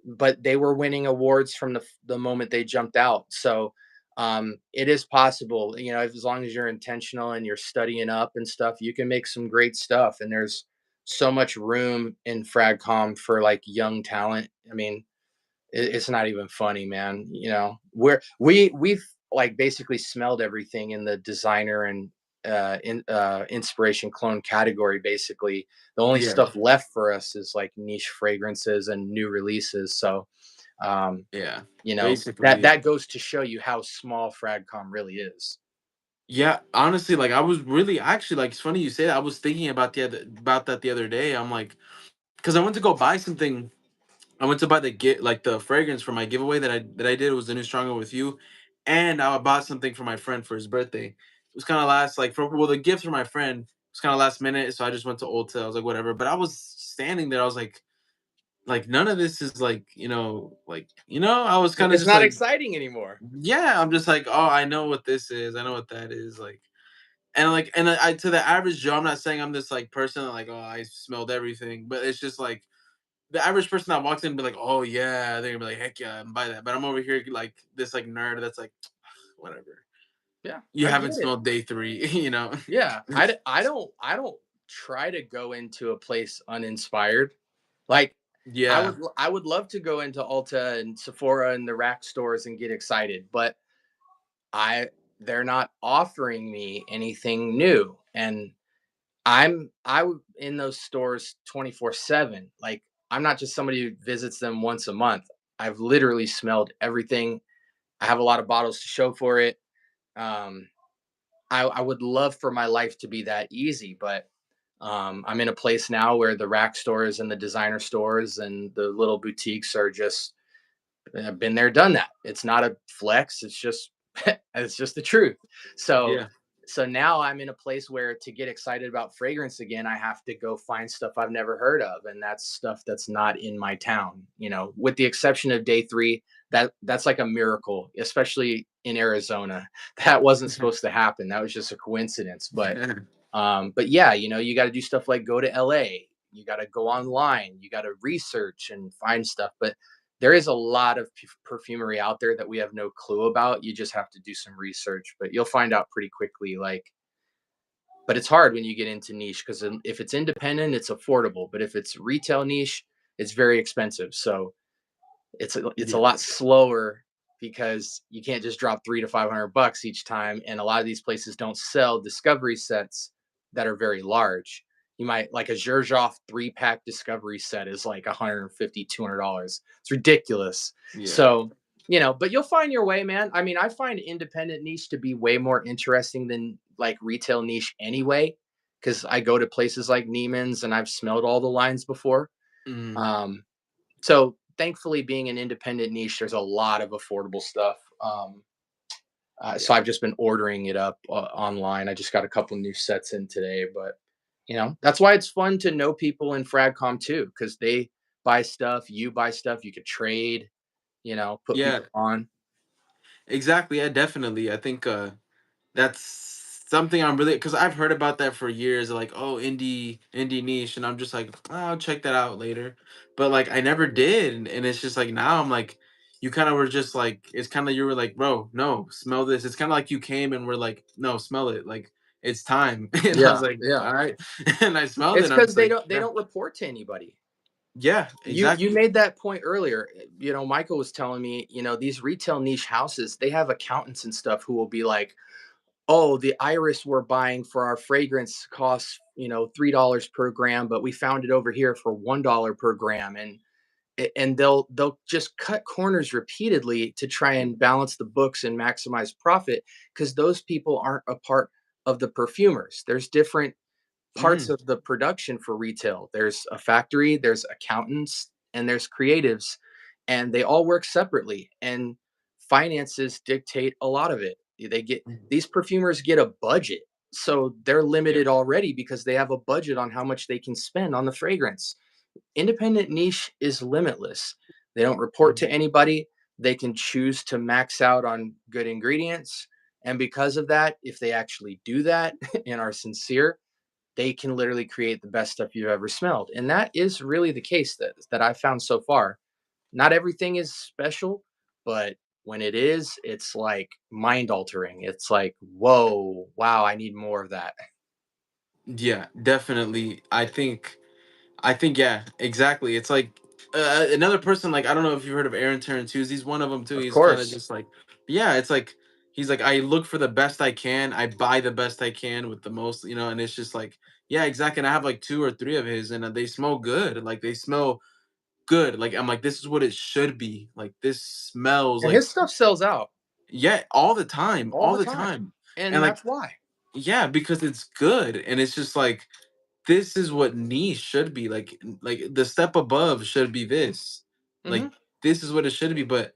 but they were winning awards from the moment they jumped out. So, It is possible, as long as you're intentional and you're studying up and stuff, you can make some great stuff. And there's so much room in Fragcom for like young talent. I mean, it's not even funny, man. We've like basically smelled everything in the designer and inspiration clone category. Basically, the only Yeah, stuff left for us is like niche fragrances and new releases. So, um, yeah. that Basically, that goes to show you how small Fragcom really is. yeah. Honestly, like I was really actually like it's funny you say that. I was thinking about that the other day. I'm like, because I went to go buy something. I went to buy the fragrance for my giveaway that I did. It was the new Stronger with You, and I bought something for my friend for his birthday. It was kind of last like for well the gift for my friend was kind of last minute, so I just went to Ulta. I was like whatever, but I was standing there. I was like none of this is like I was kind of It's just not like exciting anymore. yeah, I'm just like oh I know what this is. I know what that is like. And I to the average Joe, I'm not saying I'm this like person that like oh I smelled everything, but it's just like the average person that walks in and be like, "Oh yeah," they're gonna be like, "Heck yeah, and buy that." But I'm over here like this like nerd that's like, whatever. Yeah, You I haven't get it. smelled day three, you know? Yeah, I don't try to go into a place uninspired. Like, Yeah. I would love to go into Ulta and Sephora and the Rack stores and get excited, but I they're not offering me anything new, and in those stores 24/7. Like, I'm not just somebody who visits them once a month. I've literally smelled everything. I have a lot of bottles to show for it. Um, I would love for my life to be that easy, but I'm in a place now where the rack stores and the designer stores and the little boutiques are just I've been there, done that. It's not a flex. It's just it's just the truth. So Yeah. so now I'm in a place where to get excited about fragrance again, I have to go find stuff I've never heard of, and that's stuff that's not in my town. With the exception of Day Three, that's like a miracle, especially in Arizona. That wasn't supposed to happen. That was just a coincidence. But yeah, you got to do stuff like go to LA. You got to go online. You got to research and find stuff. But there is a lot of perfumery out there that we have no clue about. You just have to do some research, but you'll find out pretty quickly. But it's hard when you get into niche because if it's independent, it's affordable. But if it's retail niche, it's very expensive. So it's a Yeah. lot slower because you can't just drop $300 to $500 each time, and a lot of these places don't sell discovery sets that are very large. You might like a Zherzhov 3-pack discovery set is like 150 $200. It's ridiculous. Yeah. So but you'll find your way, man. I mean, I find independent niche to be way more interesting than like retail niche anyway, because I go to places like Neiman's and I've smelled all the lines before. Mm, Um, so thankfully, being an independent niche, there's a lot of affordable stuff. So yeah. I've just been ordering it up online. I just got a couple new sets in today, but that's why it's fun to know people in Fragcom too, because they buy stuff, you buy stuff, you could trade, put Yeah. people on. Exactly. Yeah, definitely. I think that's something I'm really because I've heard about that for years, like, oh, indie niche, and I'm just like, "Oh, I'll check that out later. But like I never did. And it's just like now I'm like, you kind of were just like, it's kind of you were like, bro, no, smell this. It's kind of like you came and were like, no, smell it. Like it's time. And I was Yeah, like, yeah. all right. And I smelled it It's and I'm because just they like, don't they yeah. don't report to anybody. Yeah, You exactly. made that point earlier. Michael was telling me, these retail niche houses, they have accountants and stuff who will be like, oh, the iris we're buying for our fragrance costs, $3 per gram, but we found it over here for $1 per gram. And they'll just cut corners repeatedly to try and balance the books and maximize profit, because those people aren't a part of the perfumers. There's different parts Mm, of the production for retail. There's a factory, there's accountants, and there's creatives, and they all work separately. And finances dictate a lot of it. mm, These perfumers get a budget, so they're yep. limited already because they have a budget on how much they can spend on the fragrance. Independent niche is limitless. They don't report Mm, to anybody. They can choose to max out on good ingredients. And because of that, if they actually do that and are sincere, they can literally create the best stuff you've ever smelled. And that is really the case that I've found so far. Not everything is special, but when it is, it's like mind altering. It's like, whoa, wow, I need more of that. Yeah, definitely. I think yeah, exactly. It's like another person. Like I don't know if you've heard of Aaron Tarantuzzi. He's one of them too. Of He's kind of course. just like yeah. It's like he's like I look for the best I can. I buy the best I can with the most, and it's just like yeah, exactly. And I have like two or three of his, and they smell good. Like they smell good. Like I'm like this is what it should be. Like this smells And like his stuff sells out yeah, all all the the time. time, and And like that's why. yeah, because it's good, and it's just like this is what niche should be like the step above should be this Hmm. like this is what it should be but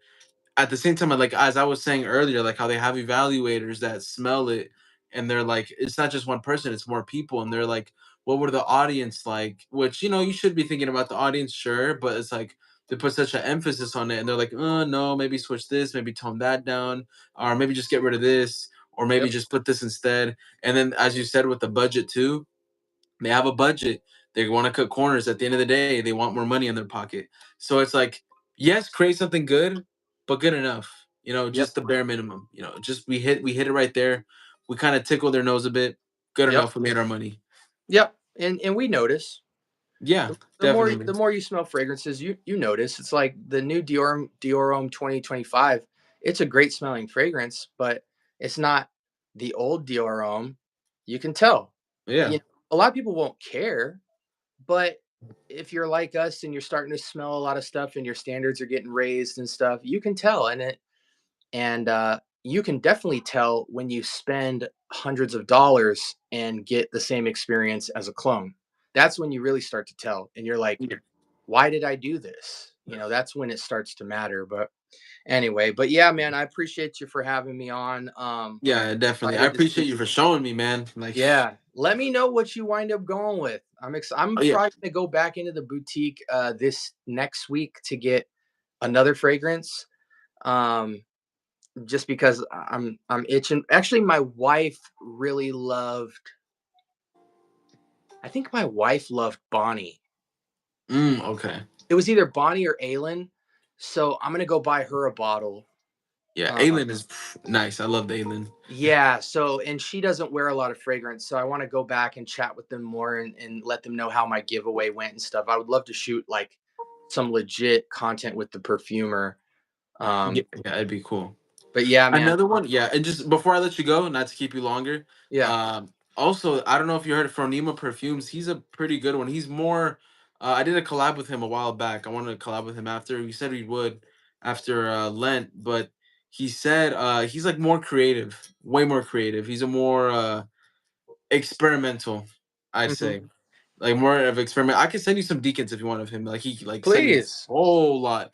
at the same time like as I was saying earlier like how they have evaluators that smell it and they're like it's not just one person it's more people and they're like what were the audience like which you should be thinking about the audience sure but it's like they put such an emphasis on it and they're like no maybe switch this maybe tone that down or maybe just get rid of this or maybe Yep. just put this instead and then as you said with the budget too they have a budget. They want to cut corners. At the end of the day, they want more money in their pocket. So it's like, yes, create something good, but good enough. Yep. Just the bare minimum. Just we hit it right there. We kind of tickle their nose a bit. Good Yep. enough. We made our money. Yep. And we notice. Yeah, The definitely. more you smell fragrances, you notice. It's like the new Dior Homme 2025. It's a great smelling fragrance, but it's not the old Dior Homme. You can tell. Yeah. You know, a lot of people won't care, but if you're like us and you're starting to smell a lot of stuff and your standards are getting raised and stuff, you can tell. And you can definitely tell when you spend hundreds of dollars and get the same experience as a clone. That's when you really start to tell, and you're like, Yeah. why did I do this? That's when it starts to matter. But anyway, but yeah, man, I appreciate you for having me on. Yeah, definitely. I Excited to see. appreciate you for showing me, man. Like, Yeah, let me know what you wind up going with. I'm oh yeah, probably gonna go back into the boutique this next week to get another fragrance. Um, just because I'm itching. Actually, my wife really loved. I think my wife loved Bonnie. okay. It was either Bonnie or Aylin. So I'm gonna go buy her a bottle. Yeah, Um, Aylin is nice. I love Aylin. yeah. So and she doesn't wear a lot of fragrance, so I want to go back and chat with them more and let them know how my giveaway went and stuff. I would love to shoot like some legit content with the perfumer. Yeah, Um, yeah, it'd be cool. but yeah, man. Another one, yeah. And just before I let you go, not to keep you longer. Yeah. Also, I don't know if you heard of Phronema Perfumes. He's a pretty good one. He's more. I did a collab with him a while back. I wanted to collab with him after. He said he would after Lent, but he said he's like more creative, way more creative. He's a more experimental, I'd Mhm. say, like more of experiment. I can send you some decants if you want of him. Like he like sent me a Please. whole lot.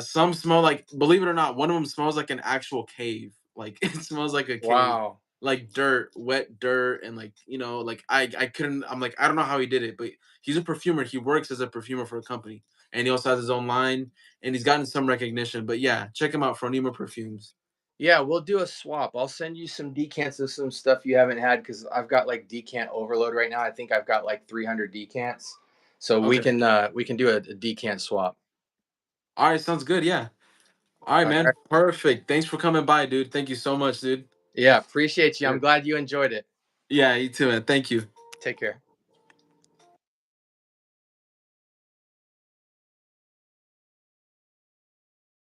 Some smell like, believe it or not, one of them smells like an actual cave. Like it smells like a cave, Wow. like dirt, wet dirt, and like like I couldn't. I'm like I don't know how he did it, but he's a perfumer. He works as a perfumer for a company, and he also has his own line, and he's gotten some recognition. But yeah, check him out, Phronema Perfumes. Yeah, we'll do a swap. I'll send you some decants of some stuff you haven't had because I've got like decant overload right now. I think I've got like 300 decants, so Okay. we can do a decant swap. All right, sounds good. Yeah. All right, All man. right. Perfect. Thanks for coming by, dude. Thank you so much, dude. Yeah, appreciate you. Yeah, I'm glad you enjoyed it. yeah, you too, man. Thank you. Take care.